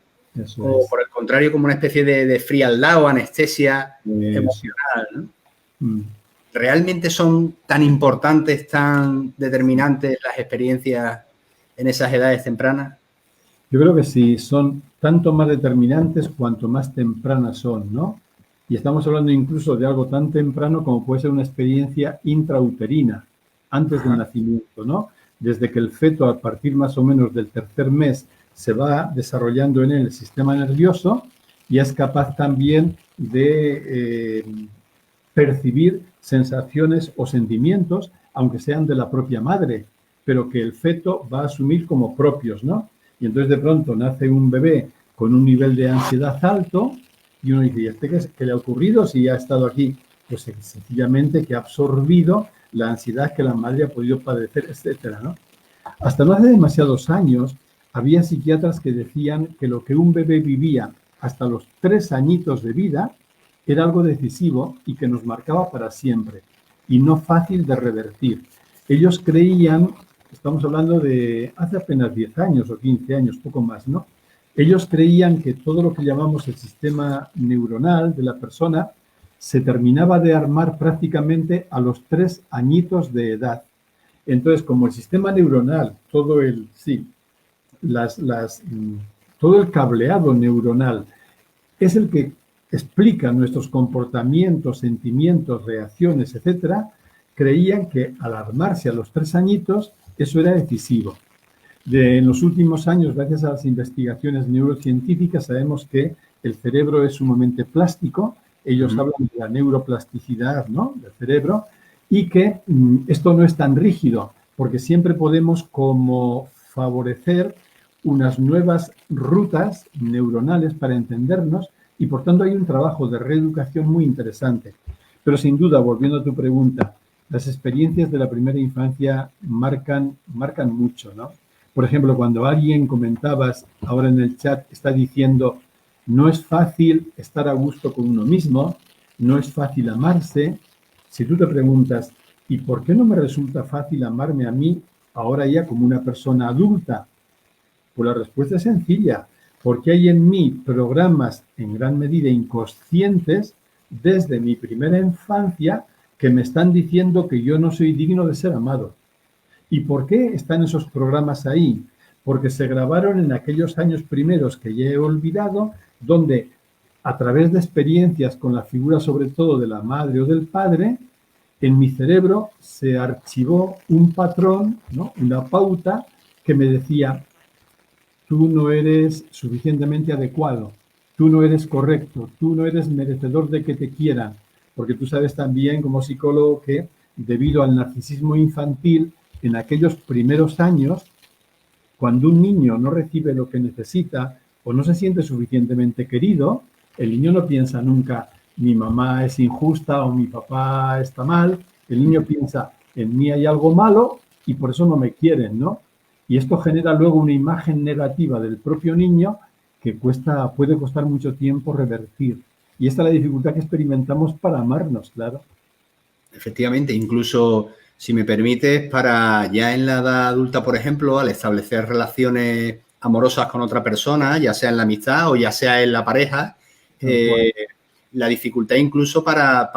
o, por el contrario, como una especie de frialdad o anestesia emocional, ¿no? ¿Realmente son tan importantes, tan determinantes las experiencias en esas edades tempranas? Yo creo que sí, son tanto más determinantes cuanto más tempranas son, ¿no? Y estamos hablando incluso de algo tan temprano como puede ser una experiencia intrauterina, antes del nacimiento, ¿no? Desde que el feto, a partir más o menos del tercer mes, se va desarrollando en él el sistema nervioso y es capaz también de percibir sensaciones o sentimientos, aunque sean de la propia madre, pero que el feto va a asumir como propios, ¿no? Y entonces de pronto nace un bebé con un nivel de ansiedad alto y uno dice, ¿y este qué le ha ocurrido si ha estado aquí? Pues sencillamente que ha absorbido la ansiedad que la madre ha podido padecer, etcétera, ¿no? Hasta no hace demasiados años había psiquiatras que decían que lo que un bebé vivía hasta los 3 añitos de vida era algo decisivo y que nos marcaba para siempre y no fácil de revertir. Ellos creían, estamos hablando de hace apenas 10 años o 15 años, poco más, ¿no? Ellos creían que todo lo que llamamos el sistema neuronal de la persona se terminaba de armar prácticamente a los 3 añitos de edad. Entonces, como el sistema neuronal, todo el cableado neuronal es el que explica nuestros comportamientos, sentimientos, reacciones, etcétera, creían que al armarse a los 3 añitos, eso era decisivo. En los últimos años, gracias a las investigaciones neurocientíficas, sabemos que el cerebro es sumamente plástico. Ellos hablan de la neuroplasticidad, ¿no?, del cerebro, y que esto no es tan rígido, porque siempre podemos como favorecer unas nuevas rutas neuronales para entendernos y, por tanto, hay un trabajo de reeducación muy interesante. Pero, sin duda, volviendo a tu pregunta, las experiencias de la primera infancia marcan mucho, ¿no? Por ejemplo, cuando alguien, comentabas ahora en el chat, está diciendo no es fácil estar a gusto con uno mismo, no es fácil amarse. Si tú te preguntas, ¿y por qué no me resulta fácil amarme a mí ahora ya como una persona adulta? Pues la respuesta es sencilla, porque hay en mí programas en gran medida inconscientes desde mi primera infancia que me están diciendo que yo no soy digno de ser amado. ¿Y por qué están esos programas ahí? Porque se grabaron en aquellos años primeros que ya he olvidado, donde a través de experiencias con la figura sobre todo de la madre o del padre, en mi cerebro se archivó un patrón, ¿no?, una pauta que me decía, tú no eres suficientemente adecuado, tú no eres correcto, tú no eres merecedor de que te quieran, porque tú sabes también como psicólogo que debido al narcisismo infantil, en aquellos primeros años, cuando un niño no recibe lo que necesita o no se siente suficientemente querido, el niño no piensa nunca, mi mamá es injusta o mi papá está mal. El niño piensa, en mí hay algo malo y por eso no me quieren, ¿no? Y esto genera luego una imagen negativa del propio niño que puede costar mucho tiempo revertir. Y esta es la dificultad que experimentamos para amarnos, claro. Efectivamente, incluso, si me permites, para ya en la edad adulta, por ejemplo, al establecer relaciones amorosas con otra persona, ya sea en la amistad o ya sea en la pareja, la dificultad incluso para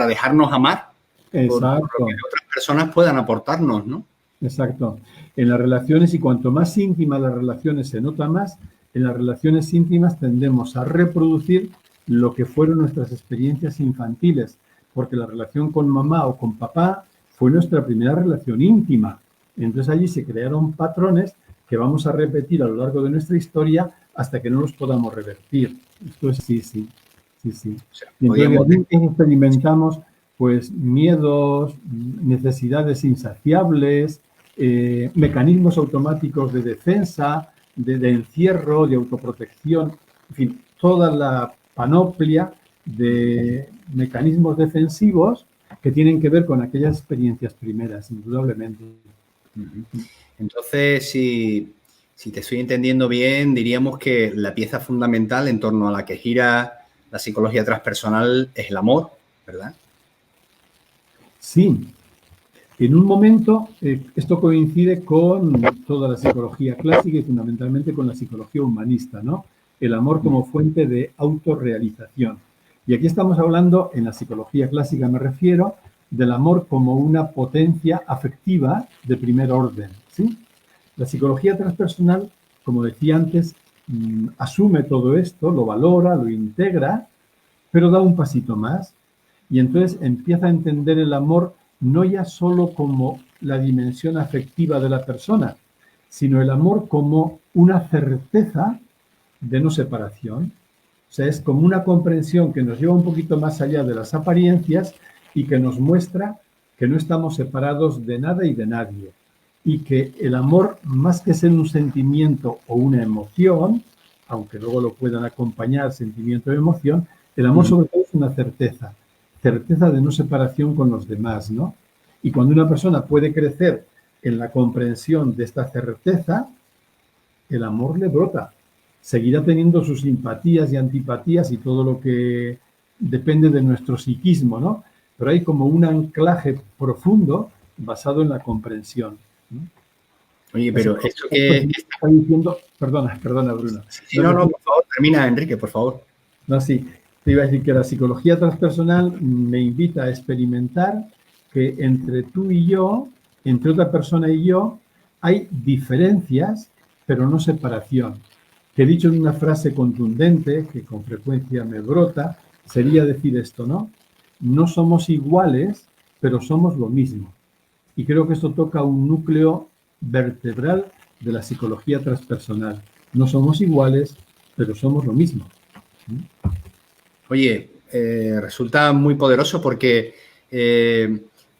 dejarnos amar por lo que otras personas puedan aportarnos, ¿no? Exacto. En las relaciones, y cuanto más íntimas las relaciones se nota más, en las relaciones íntimas tendemos a reproducir lo que fueron nuestras experiencias infantiles, porque la relación con mamá o con papá fue nuestra primera relación íntima. Entonces allí se crearon patrones que vamos a repetir a lo largo de nuestra historia hasta que no los podamos revertir. Esto es sí. O sea, y entonces experimentamos pues miedos, necesidades insaciables, mecanismos automáticos de defensa, de encierro, de autoprotección, en fin, toda la panoplia de mecanismos defensivos que tienen que ver con aquellas experiencias primeras, indudablemente. Entonces, si te estoy entendiendo bien, diríamos que la pieza fundamental en torno a la que gira la psicología transpersonal es el amor, ¿verdad? Sí. En un momento, esto coincide con toda la psicología clásica y fundamentalmente con la psicología humanista, ¿no? El amor como fuente de autorrealización. Y aquí estamos hablando, en la psicología clásica me refiero, del amor como una potencia afectiva de primer orden, ¿sí? La psicología transpersonal, como decía antes, asume todo esto, lo valora, lo integra, pero da un pasito más y entonces empieza a entender el amor no ya solo como la dimensión afectiva de la persona, sino el amor como una certeza de no separación. O sea, es como una comprensión que nos lleva un poquito más allá de las apariencias y que nos muestra que no estamos separados de nada y de nadie. Y que el amor, más que ser un sentimiento o una emoción, aunque luego lo puedan acompañar sentimiento o emoción, el amor sobre todo es una certeza de no separación con los demás, ¿no? Y cuando una persona puede crecer en la comprensión de esta certeza, el amor le brota. Seguirá teniendo sus simpatías y antipatías y todo lo que depende de nuestro psiquismo, ¿no? Pero hay como un anclaje profundo basado en la comprensión, ¿no? Oye, pero esto que... Está diciendo, perdona, Bruno. Sí, no, por favor, termina, Enrique, por favor. No, sí, te iba a decir que la psicología transpersonal me invita a experimentar que entre tú y yo, entre otra persona y yo, hay diferencias, pero no separación. Que dicho en una frase contundente, que con frecuencia me brota, sería decir esto, ¿no? No somos iguales, pero somos lo mismo. Y creo que esto toca un núcleo vertebral de la psicología transpersonal. No somos iguales, pero somos lo mismo. Oye, resulta muy poderoso porque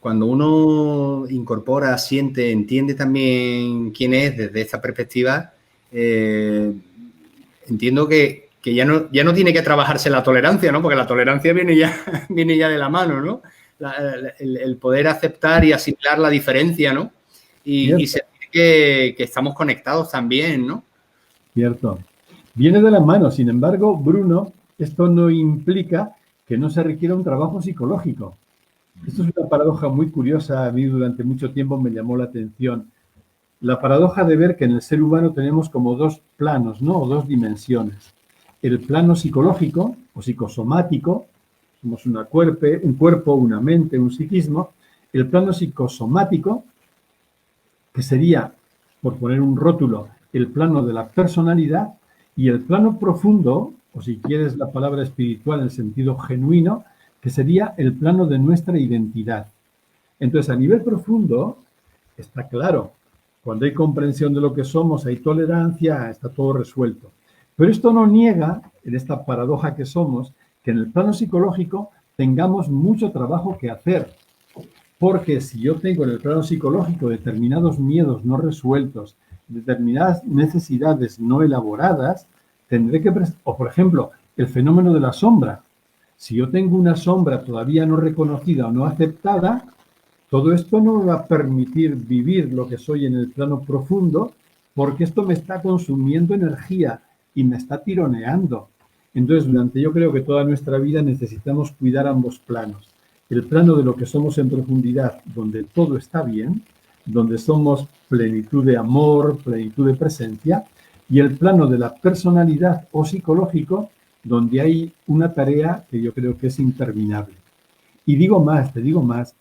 cuando uno incorpora, siente, entiende también quién es desde esta perspectiva, entiendo que ya no tiene que trabajarse la tolerancia, ¿no? Porque la tolerancia viene ya de la mano, ¿no? El poder aceptar y asimilar la diferencia, ¿no? Y sentir que estamos conectados también, ¿no? Cierto. Viene de la mano, sin embargo, Bruno, esto no implica que no se requiera un trabajo psicológico. Esto es una paradoja muy curiosa, a mí durante mucho tiempo me llamó la atención. La paradoja de ver que en el ser humano tenemos como dos planos, ¿no? O dos dimensiones. El plano psicológico o psicosomático, somos un cuerpo, una mente, un psiquismo. El plano psicosomático, que sería, por poner un rótulo, el plano de la personalidad, y el plano profundo, o si quieres la palabra espiritual en el sentido genuino, que sería el plano de nuestra identidad. Entonces, a nivel profundo, está claro, cuando hay comprensión de lo que somos, hay tolerancia, está todo resuelto. Pero esto no niega, en esta paradoja que somos, que en el plano psicológico tengamos mucho trabajo que hacer. Porque si yo tengo en el plano psicológico determinados miedos no resueltos, determinadas necesidades no elaboradas, tendré que... O, por ejemplo, el fenómeno de la sombra. Si yo tengo una sombra todavía no reconocida o no aceptada, todo esto no me va a permitir vivir lo que soy en el plano profundo, porque esto me está consumiendo energía y me está tironeando. Entonces, yo creo que toda nuestra vida necesitamos cuidar ambos planos. El plano de lo que somos en profundidad, donde todo está bien, donde somos plenitud de amor, plenitud de presencia, y el plano de la personalidad o psicológico, donde hay una tarea que yo creo que es interminable. Y te digo más,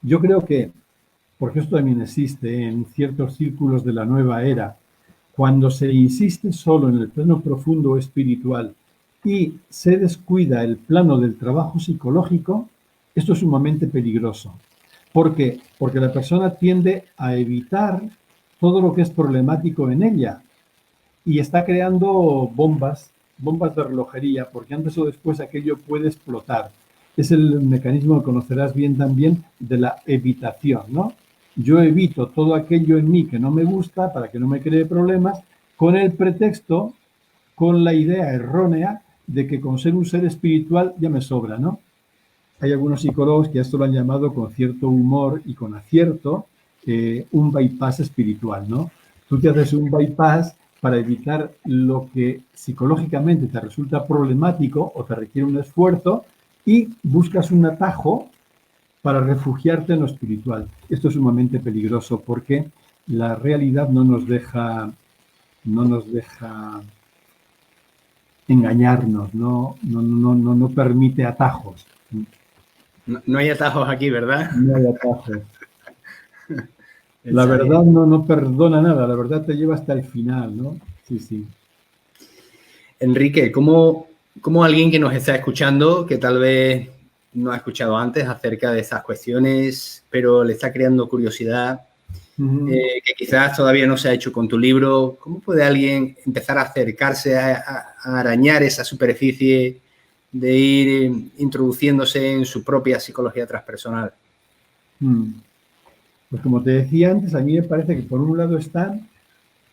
yo creo que, porque esto también existe en ciertos círculos de la nueva era, cuando se insiste solo en el plano profundo espiritual y se descuida el plano del trabajo psicológico, esto es sumamente peligroso. ¿Por qué? Porque la persona tiende a evitar todo lo que es problemático en ella y está creando bombas de relojería, porque antes o después aquello puede explotar. Es el mecanismo que conocerás bien también de la evitación, ¿no? Yo evito todo aquello en mí que no me gusta para que no me cree problemas, con el pretexto, con la idea errónea de que con ser un ser espiritual ya me sobra, ¿no? Hay algunos psicólogos que esto lo han llamado con cierto humor y con acierto un bypass espiritual, ¿no? Tú te haces un bypass para evitar lo que psicológicamente te resulta problemático o te requiere un esfuerzo y buscas un atajo para refugiarte en lo espiritual. Esto es sumamente peligroso porque la realidad no nos deja engañarnos, no permite atajos. No hay atajos aquí, ¿verdad? No hay atajos. La verdad no perdona nada, la verdad te lleva hasta el final, ¿no? Sí, sí. Enrique, ¿cómo alguien que nos está escuchando, que tal vez no ha escuchado antes acerca de esas cuestiones, pero le está creando curiosidad, que quizás todavía no se ha hecho con tu libro, ¿cómo puede alguien empezar a acercarse a arañar esa superficie de ir introduciéndose en su propia psicología transpersonal? Pues como te decía antes, a mí me parece que por un lado está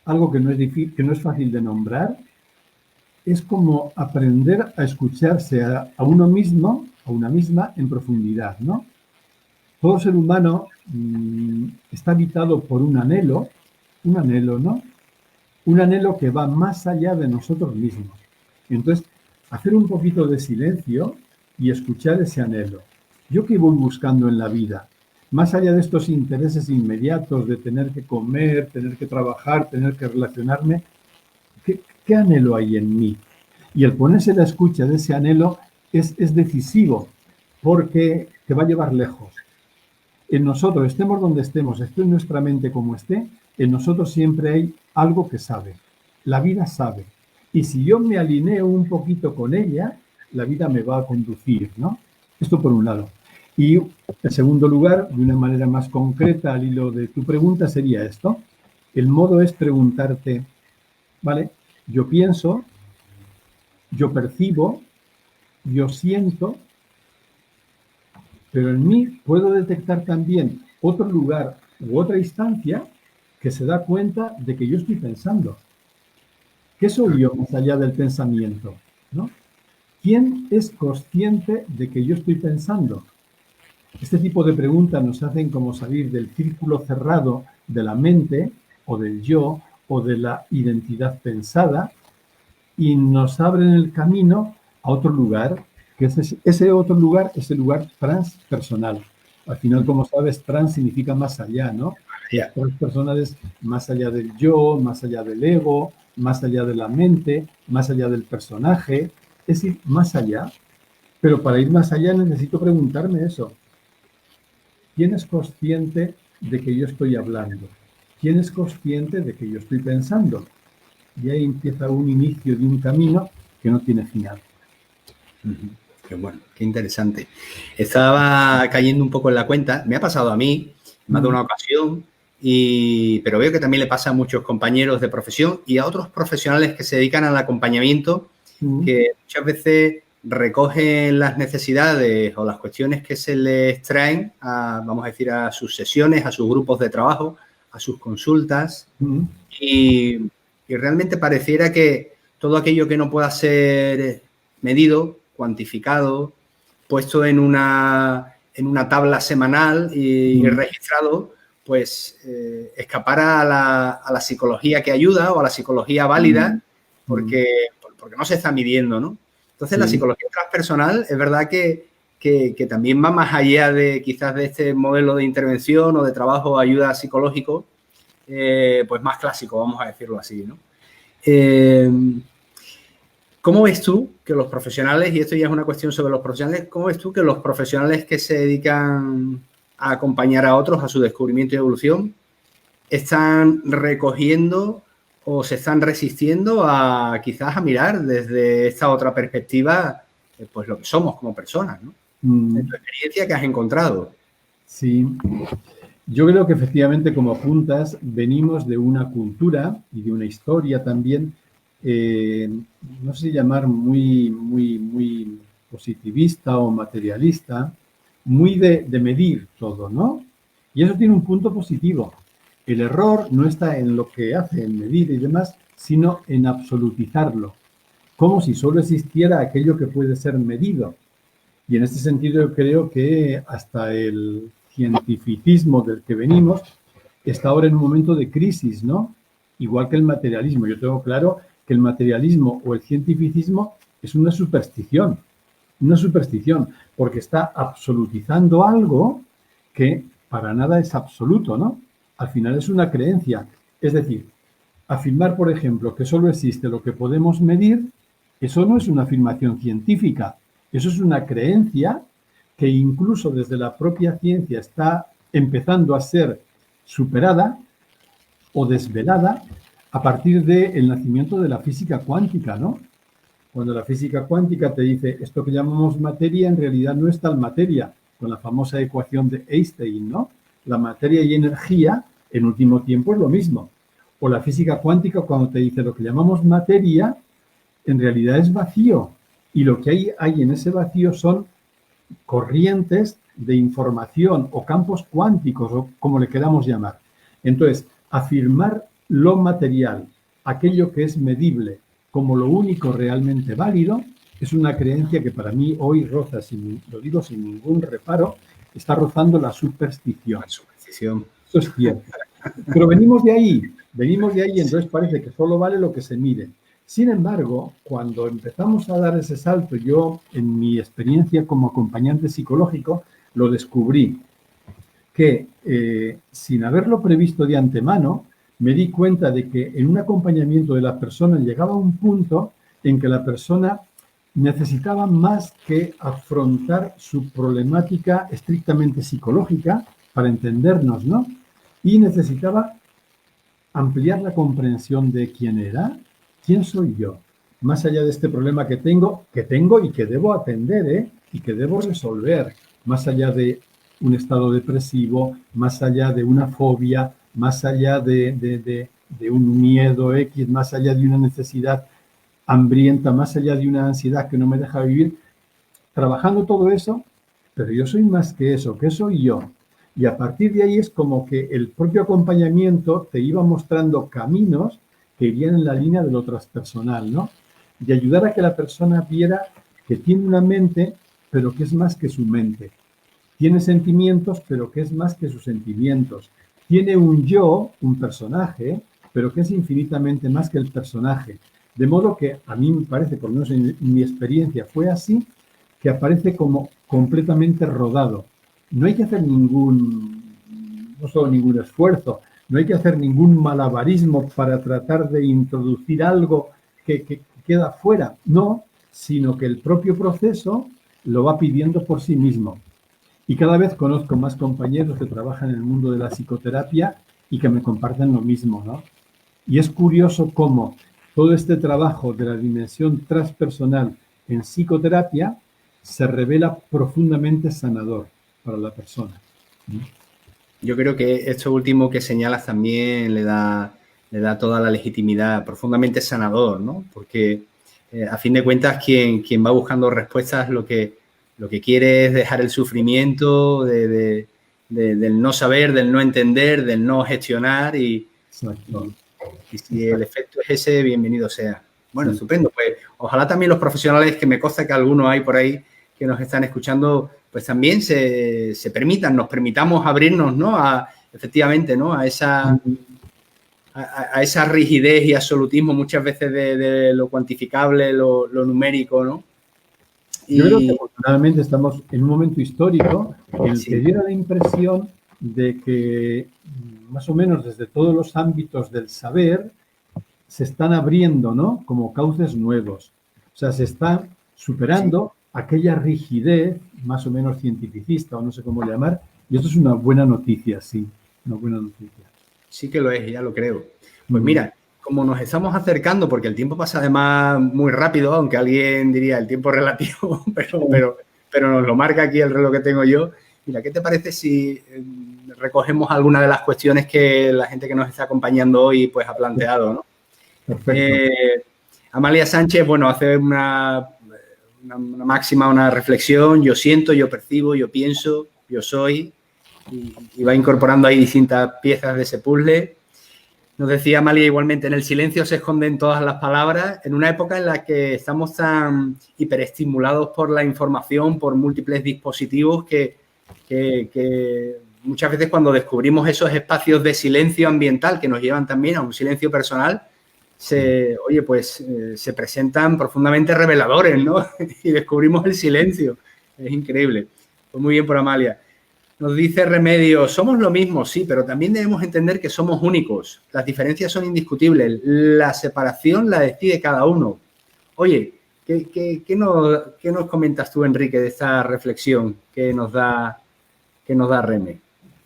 algo que no es difícil, que no es fácil de nombrar, es como aprender a escucharse a uno mismo, a una misma, en profundidad, ¿no? Todo ser humano está habitado por un anhelo, ¿no? Un anhelo que va más allá de nosotros mismos. Entonces, hacer un poquito de silencio y escuchar ese anhelo. ¿Yo qué voy buscando en la vida? Más allá de estos intereses inmediatos de tener que comer, tener que trabajar, tener que relacionarme, ¿qué anhelo hay en mí? Y el ponerse la escucha de ese anhelo es decisivo, porque te va a llevar lejos. En nosotros, estemos donde estemos, esté en nuestra mente como esté, en nosotros siempre hay algo que sabe. La vida sabe. Y si yo me alineo un poquito con ella, la vida me va a conducir, ¿no? Esto por un lado. Y en segundo lugar, de una manera más concreta, al hilo de tu pregunta, sería esto. El modo es preguntarte, ¿vale? Yo pienso, yo percibo, yo siento, pero en mí puedo detectar también otro lugar u otra instancia que se da cuenta de que yo estoy pensando. ¿Qué soy yo más allá del pensamiento? ¿No? ¿Quién es consciente de que yo estoy pensando? Este tipo de preguntas nos hacen como salir del círculo cerrado de la mente o del yo o de la identidad pensada y nos abren el camino a otro lugar, que es ese otro lugar, ese lugar transpersonal. Al final, como sabes, trans significa más allá, ¿no? Transpersonal es más allá del yo, más allá del ego, más allá de la mente, más allá del personaje, es ir más allá. Pero para ir más allá necesito preguntarme eso. ¿Quién es consciente de que yo estoy hablando? ¿Quién es consciente de que yo estoy pensando? Y ahí empieza un inicio de un camino que no tiene final. Qué bueno, qué interesante. Estaba cayendo un poco en la cuenta, me ha pasado a mí, más de una ocasión, pero veo que también le pasa a muchos compañeros de profesión y a otros profesionales que se dedican al acompañamiento, que muchas veces recogen las necesidades o las cuestiones que se les traen vamos a decir, a sus sesiones, a sus grupos de trabajo, a sus consultas, y realmente pareciera que todo aquello que no pueda ser medido, cuantificado, puesto en una tabla semanal y registrado, pues escapara a la psicología que ayuda o a la psicología válida porque no se está midiendo, ¿no? Entonces, la psicología transpersonal es verdad que también va más allá de quizás de este modelo de intervención o de trabajo ayuda psicológico, pues más clásico, vamos a decirlo así, ¿no? ¿Cómo ves tú que los profesionales, y esto ya es una cuestión sobre los profesionales, cómo ves tú que los profesionales que se dedican a acompañar a otros a su descubrimiento y evolución están recogiendo o se están resistiendo a quizás a mirar desde esta otra perspectiva pues lo que somos como personas, ¿no? En tu experiencia que has encontrado. Sí, yo creo que efectivamente, como apuntas, venimos de una cultura y de una historia también, no sé llamar muy positivista o materialista, muy de medir todo, ¿no? Y eso tiene un punto positivo. El error no está en lo que hace, en medir y demás, sino en absolutizarlo, como si solo existiera aquello que puede ser medido. Y en este sentido yo creo que hasta el cientificismo del que venimos está ahora en un momento de crisis, ¿no? Igual que el materialismo. Yo tengo claro que el materialismo o el cientificismo es una superstición, porque está absolutizando algo que para nada es absoluto, ¿no? Al final es una creencia. Es decir, afirmar, por ejemplo, que solo existe lo que podemos medir, eso no es una afirmación científica, eso es una creencia que incluso desde la propia ciencia está empezando a ser superada o desvelada a partir del nacimiento de la física cuántica, ¿no? Cuando la física cuántica te dice esto que llamamos materia en realidad no es tal materia, con la famosa ecuación de Einstein, ¿no? La materia y energía en último tiempo es lo mismo. O la física cuántica cuando te dice lo que llamamos materia en realidad es vacío y lo que hay en ese vacío son corrientes de información o campos cuánticos o como le queramos llamar. Entonces, afirmar lo material, aquello que es medible, como lo único realmente válido, es una creencia que para mí hoy roza, lo digo sin ningún reparo, está rozando la superstición. La superstición. Eso es cierto. Pero venimos de ahí y entonces parece que solo vale lo que se mide. Sin embargo, cuando empezamos a dar ese salto, yo en mi experiencia como acompañante psicológico lo descubrí que sin haberlo previsto de antemano, me di cuenta de que en un acompañamiento de la persona llegaba un punto en que la persona necesitaba más que afrontar su problemática estrictamente psicológica para entendernos, ¿no? Y necesitaba ampliar la comprensión de quién era, quién soy yo, más allá de este problema que tengo y que debo atender, y que debo resolver, más allá de un estado depresivo, más allá de una fobia, más allá de un miedo X, más allá de una necesidad hambrienta, más allá de una ansiedad que no me deja vivir, trabajando todo eso, pero yo soy más que eso, ¿qué soy yo? Y a partir de ahí es como que el propio acompañamiento te iba mostrando caminos que irían en la línea de lo transpersonal, ¿no? Y ayudar a que la persona viera que tiene una mente, pero que es más que su mente. Tiene sentimientos, pero que es más que sus sentimientos. Tiene un yo, un personaje, pero que es infinitamente más que el personaje. De modo que a mí me parece, por lo menos en mi experiencia fue así, que aparece como completamente rodado. No hay que hacer no solo ningún esfuerzo, no hay que hacer ningún malabarismo para tratar de introducir algo que queda fuera, no, sino que el propio proceso lo va pidiendo por sí mismo. Y cada vez conozco más compañeros que trabajan en el mundo de la psicoterapia y que me comparten lo mismo, ¿no? Y es curioso cómo todo este trabajo de la dimensión transpersonal en psicoterapia se revela profundamente sanador para la persona. Yo creo que esto último que señalas también le da toda la legitimidad, profundamente sanador, ¿no? Porque a fin de cuentas quien va buscando respuestas lo que quiere es dejar el sufrimiento del no saber, del no entender, del no gestionar y si el efecto es ese, bienvenido sea. Bueno, sí. Estupendo. Pues ojalá también los profesionales, que me consta que algunos hay por ahí que nos están escuchando, pues también nos permitamos abrirnos, ¿no? Efectivamente, ¿no? A esa rigidez y absolutismo muchas veces de lo cuantificable, lo numérico, ¿no? Yo creo que afortunadamente estamos en un momento histórico en el que diera la impresión de que más o menos desde todos los ámbitos del saber se están abriendo, ¿no? Como cauces nuevos. O sea, se está superando aquella rigidez más o menos cientificista, o no sé cómo llamar, y esto es una buena noticia, sí, una buena noticia. Sí que lo es, ya lo creo. Pues mira, como nos estamos acercando, porque el tiempo pasa además muy rápido, aunque alguien diría el tiempo relativo, pero nos lo marca aquí el reloj que tengo yo. Mira, ¿qué te parece si recogemos algunas de las cuestiones que la gente que nos está acompañando hoy pues ha planteado, ¿no? Perfecto. Amalia Sánchez, bueno, hace una máxima, una reflexión: yo siento, yo percibo, yo pienso, yo soy, y va incorporando ahí distintas piezas de ese puzzle. Nos decía Amalia igualmente, en el silencio se esconden todas las palabras, en una época en la que estamos tan hiperestimulados por la información, por múltiples dispositivos, que muchas veces cuando descubrimos esos espacios de silencio ambiental que nos llevan también a un silencio personal, se presentan profundamente reveladores, ¿no? Y descubrimos el silencio. Es increíble. Pues muy bien por Amalia. Nos dice Remedio, somos lo mismo, sí, pero también debemos entender que somos únicos. Las diferencias son indiscutibles. La separación la decide cada uno. Oye, ¿qué nos comentas tú, Enrique, de esta reflexión que nos da Reme?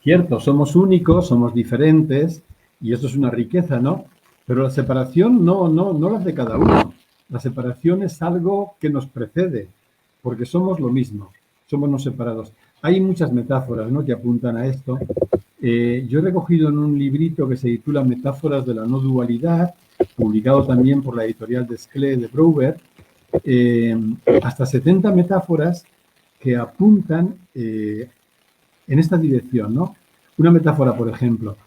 Cierto, somos únicos, somos diferentes, y esto es una riqueza, ¿no? Pero la separación no la hace cada uno. La separación es algo que nos precede, porque somos lo mismo, somos no separados. Hay muchas metáforas, ¿no?, que apuntan a esto. Yo he recogido en un librito que se titula Metáforas de la no dualidad, publicado también por la editorial Desclée de Brouwer, hasta 70 metáforas que apuntan en esta dirección, ¿no? Una metáfora, por ejemplo: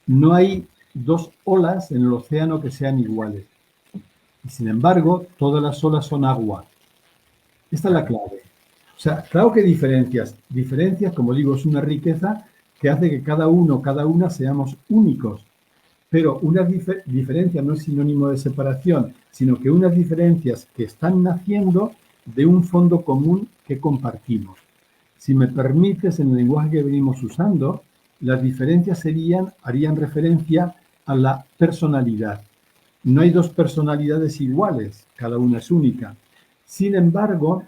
no hay dos olas en el océano que sean iguales, y sin embargo todas las olas son agua. Esta es la clave. O sea, claro que diferencias, como digo, es una riqueza que hace que cada uno, cada una seamos únicos, Pero unas diferencias no es sinónimo de separación, sino que unas diferencias que están naciendo de un fondo común que compartimos. Si me permites, en el lenguaje que venimos usando, las diferencias harían referencia a la personalidad. No hay dos personalidades iguales, cada una es única. Sin embargo,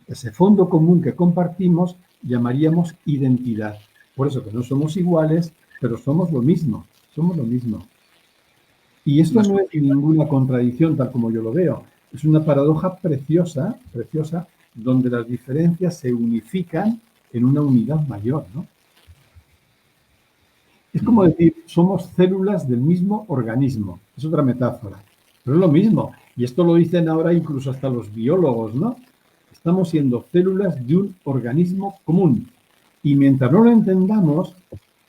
ese fondo común que compartimos llamaríamos identidad. Por eso que no somos iguales, pero somos lo mismo. Somos lo mismo. Y esto no es ninguna contradicción, tal como yo lo veo. Es una paradoja preciosa, preciosa, donde las diferencias se unifican en una unidad mayor, ¿no? Es como decir, somos células del mismo organismo. Es otra metáfora. Pero es lo mismo. Y esto lo dicen ahora incluso hasta los biólogos, ¿no? Estamos siendo células de un organismo común. Y mientras no lo entendamos,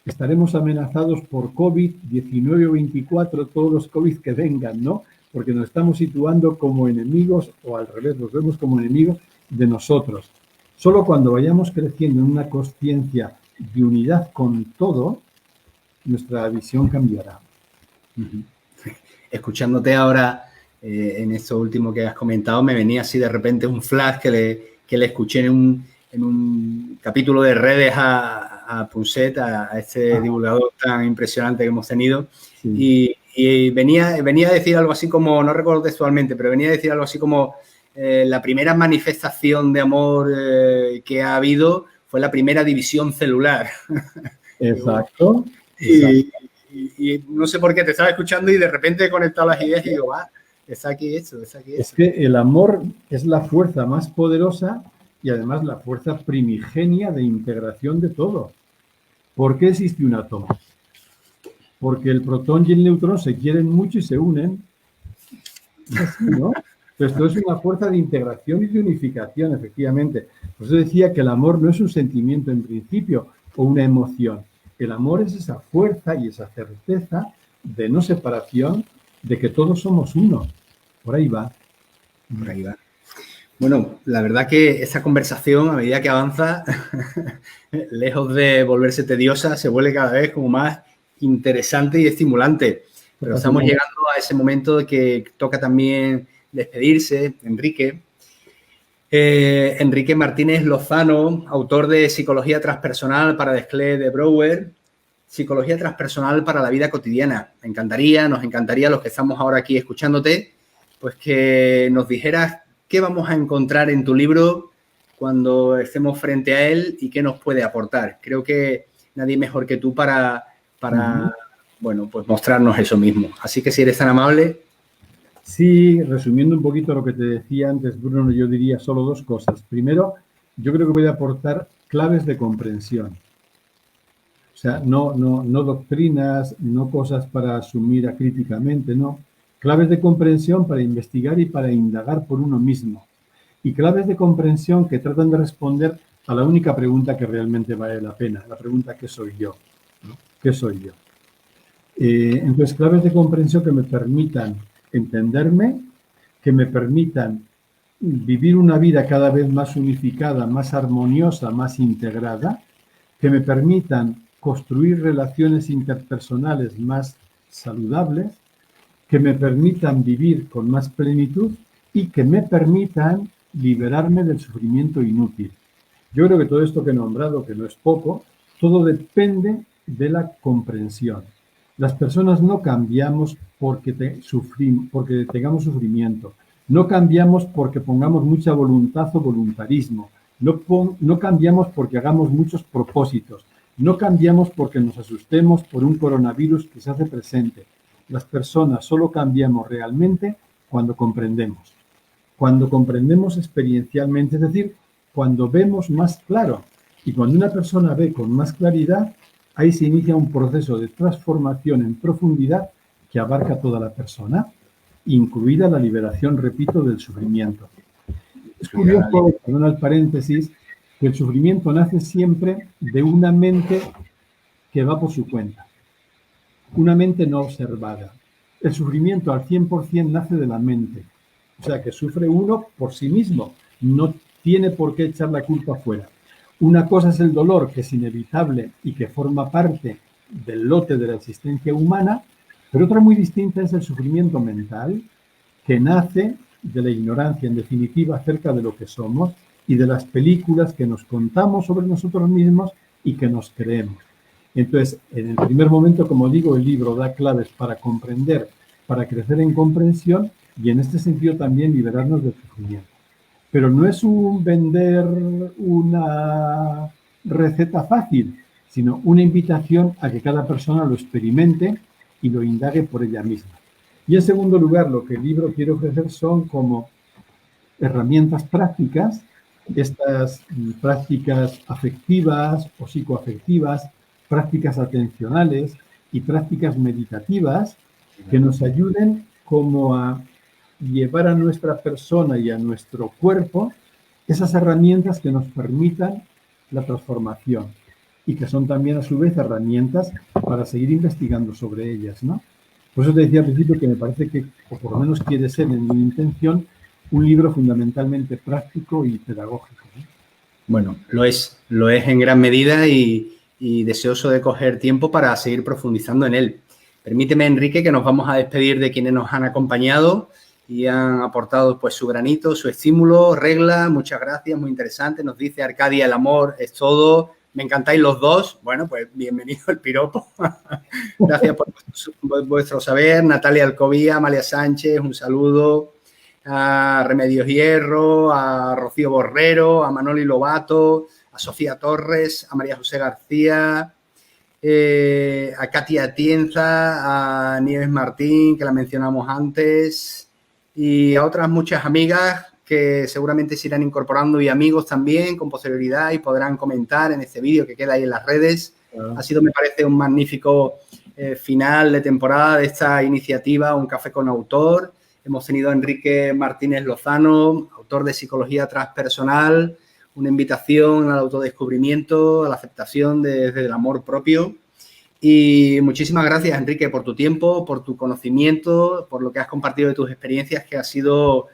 estaremos amenazados por COVID-19 o 24, todos los COVID que vengan, ¿no? Porque nos estamos situando como enemigos, o al revés, los vemos como enemigos de nosotros. Solo cuando vayamos creciendo en una consciencia de unidad con todo, nuestra visión cambiará. Escuchándote ahora en esto último que has comentado, me venía así de repente un flash que le escuché en un capítulo de redes a Punset, a este divulgador tan impresionante que hemos tenido. Sí. Y venía a decir algo así como, no recuerdo textualmente, pero venía a decir algo así como la primera manifestación de amor que ha habido fue la primera división celular. Exacto. Y no sé por qué te estaba escuchando y de repente he conectado las ideas y digo, está aquí esto, está aquí esto. Es que el amor es la fuerza más poderosa y además la fuerza primigenia de integración de todo. ¿Por qué existe un átomo? Porque el protón y el neutrón se quieren mucho y se unen. Así, ¿no? Pero esto es una fuerza de integración y de unificación, efectivamente. Por eso decía que el amor no es un sentimiento en principio o una emoción. El amor es esa fuerza y esa certeza de no separación, de que todos somos uno. Por ahí va. Por ahí va. Bueno, la verdad que esta conversación, a medida que avanza, lejos de volverse tediosa, se vuelve cada vez como más interesante y estimulante. Pero estamos llegando a ese momento de que toca también despedirse, Enrique. Enrique Martínez Lozano, autor de Psicología Transpersonal para Desclés de Brouwer, Psicología Transpersonal para la Vida Cotidiana. Nos encantaría los que estamos ahora aquí escuchándote, pues que nos dijeras qué vamos a encontrar en tu libro cuando estemos frente a él y qué nos puede aportar. Creo que nadie mejor que tú para bueno, pues mostrarnos eso mismo. Así que si eres tan amable. Sí, resumiendo un poquito lo que te decía antes, Bruno, yo diría solo dos cosas. Primero, yo creo que voy a aportar claves de comprensión. O sea, no doctrinas, no cosas para asumir acríticamente, no. Claves de comprensión para investigar y para indagar por uno mismo. Y claves de comprensión que tratan de responder a la única pregunta que realmente vale la pena, la pregunta ¿qué soy yo? ¿No? ¿Qué soy yo? Entonces, claves de comprensión que me permitan entenderme, que me permitan vivir una vida cada vez más unificada, más armoniosa, más integrada, que me permitan construir relaciones interpersonales más saludables, que me permitan vivir con más plenitud y que me permitan liberarme del sufrimiento inútil. Yo creo que todo esto que he nombrado, que no es poco, todo depende de la comprensión. Las personas no cambiamos porque tengamos sufrimiento. No cambiamos porque pongamos mucha voluntad o voluntarismo. No cambiamos porque hagamos muchos propósitos. No cambiamos porque nos asustemos por un coronavirus que se hace presente. Las personas solo cambiamos realmente cuando comprendemos. Cuando comprendemos experiencialmente, es decir, cuando vemos más claro. Y cuando una persona ve con más claridad, ahí se inicia un proceso de transformación en profundidad que abarca toda la persona, incluida la liberación, repito, del sufrimiento. Es curioso, perdón el paréntesis, que el sufrimiento nace siempre de una mente que va por su cuenta, una mente no observada. El sufrimiento al 100% nace de la mente, o sea que sufre uno por sí mismo, no tiene por qué echar la culpa afuera. Una cosa es el dolor, que es inevitable y que forma parte del lote de la existencia humana, Pero otra muy distinta es el sufrimiento mental, que nace de la ignorancia, en definitiva, acerca de lo que somos y de las películas que nos contamos sobre nosotros mismos y que nos creemos. Entonces, en el primer momento, como digo, el libro da claves para comprender, para crecer en comprensión y en este sentido también liberarnos del sufrimiento. Pero no es un vender una receta fácil, sino una invitación a que cada persona lo experimente y lo indague por ella misma. Y en segundo lugar, lo que el libro quiere ofrecer son como herramientas prácticas, estas prácticas afectivas o psicoafectivas, prácticas atencionales y prácticas meditativas que nos ayuden como a llevar a nuestra persona y a nuestro cuerpo esas herramientas que nos permitan la transformación y que son también a su vez herramientas para seguir investigando sobre ellas, ¿no? Por eso te decía al principio que me parece que, o por lo menos quiere ser en mi intención, un libro fundamentalmente práctico y pedagógico, ¿no? Bueno, lo es en gran medida y deseoso de coger tiempo para seguir profundizando en él. Permíteme, Enrique, que nos vamos a despedir de quienes nos han acompañado y han aportado pues su granito, su estímulo. Regla, muchas gracias, muy interesante. Nos dice Arcadia, el amor es todo. Me encantáis los dos. Bueno, pues bienvenido el piropo. Gracias por vuestro saber. Natalia Alcobía, Amalia Sánchez, un saludo. A Remedios Hierro, a Rocío Borrero, a Manoli Lobato, a Sofía Torres, a María José García, a Katia Atienza, a Nieves Martín, que la mencionamos antes, y a otras muchas amigas que seguramente se irán incorporando y amigos también con posterioridad y podrán comentar en este vídeo que queda ahí en las redes. Ha sido, me parece, un magnífico final de temporada de esta iniciativa, Un Café con Autor. Hemos tenido a Enrique Martínez Lozano, autor de Psicología Transpersonal, una invitación al autodescubrimiento, a la aceptación desde el amor propio. Y muchísimas gracias, Enrique, por tu tiempo, por tu conocimiento, por lo que has compartido de tus experiencias, que ha sido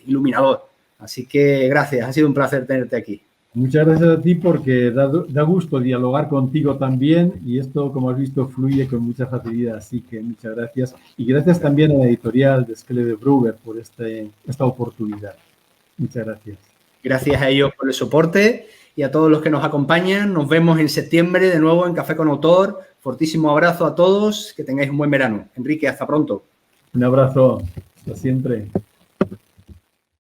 iluminador. Así que gracias, ha sido un placer tenerte aquí. Muchas gracias a ti porque da gusto dialogar contigo también y esto, como has visto, fluye con mucha facilidad, así que muchas gracias. Y gracias también a la editorial de Skele-de-Brugger por esta oportunidad. Muchas gracias. Gracias a ellos por el soporte y a todos los que nos acompañan. Nos vemos en septiembre de nuevo en Café con Autor. Fortísimo abrazo a todos, que tengáis un buen verano. Enrique, hasta pronto. Un abrazo, hasta siempre.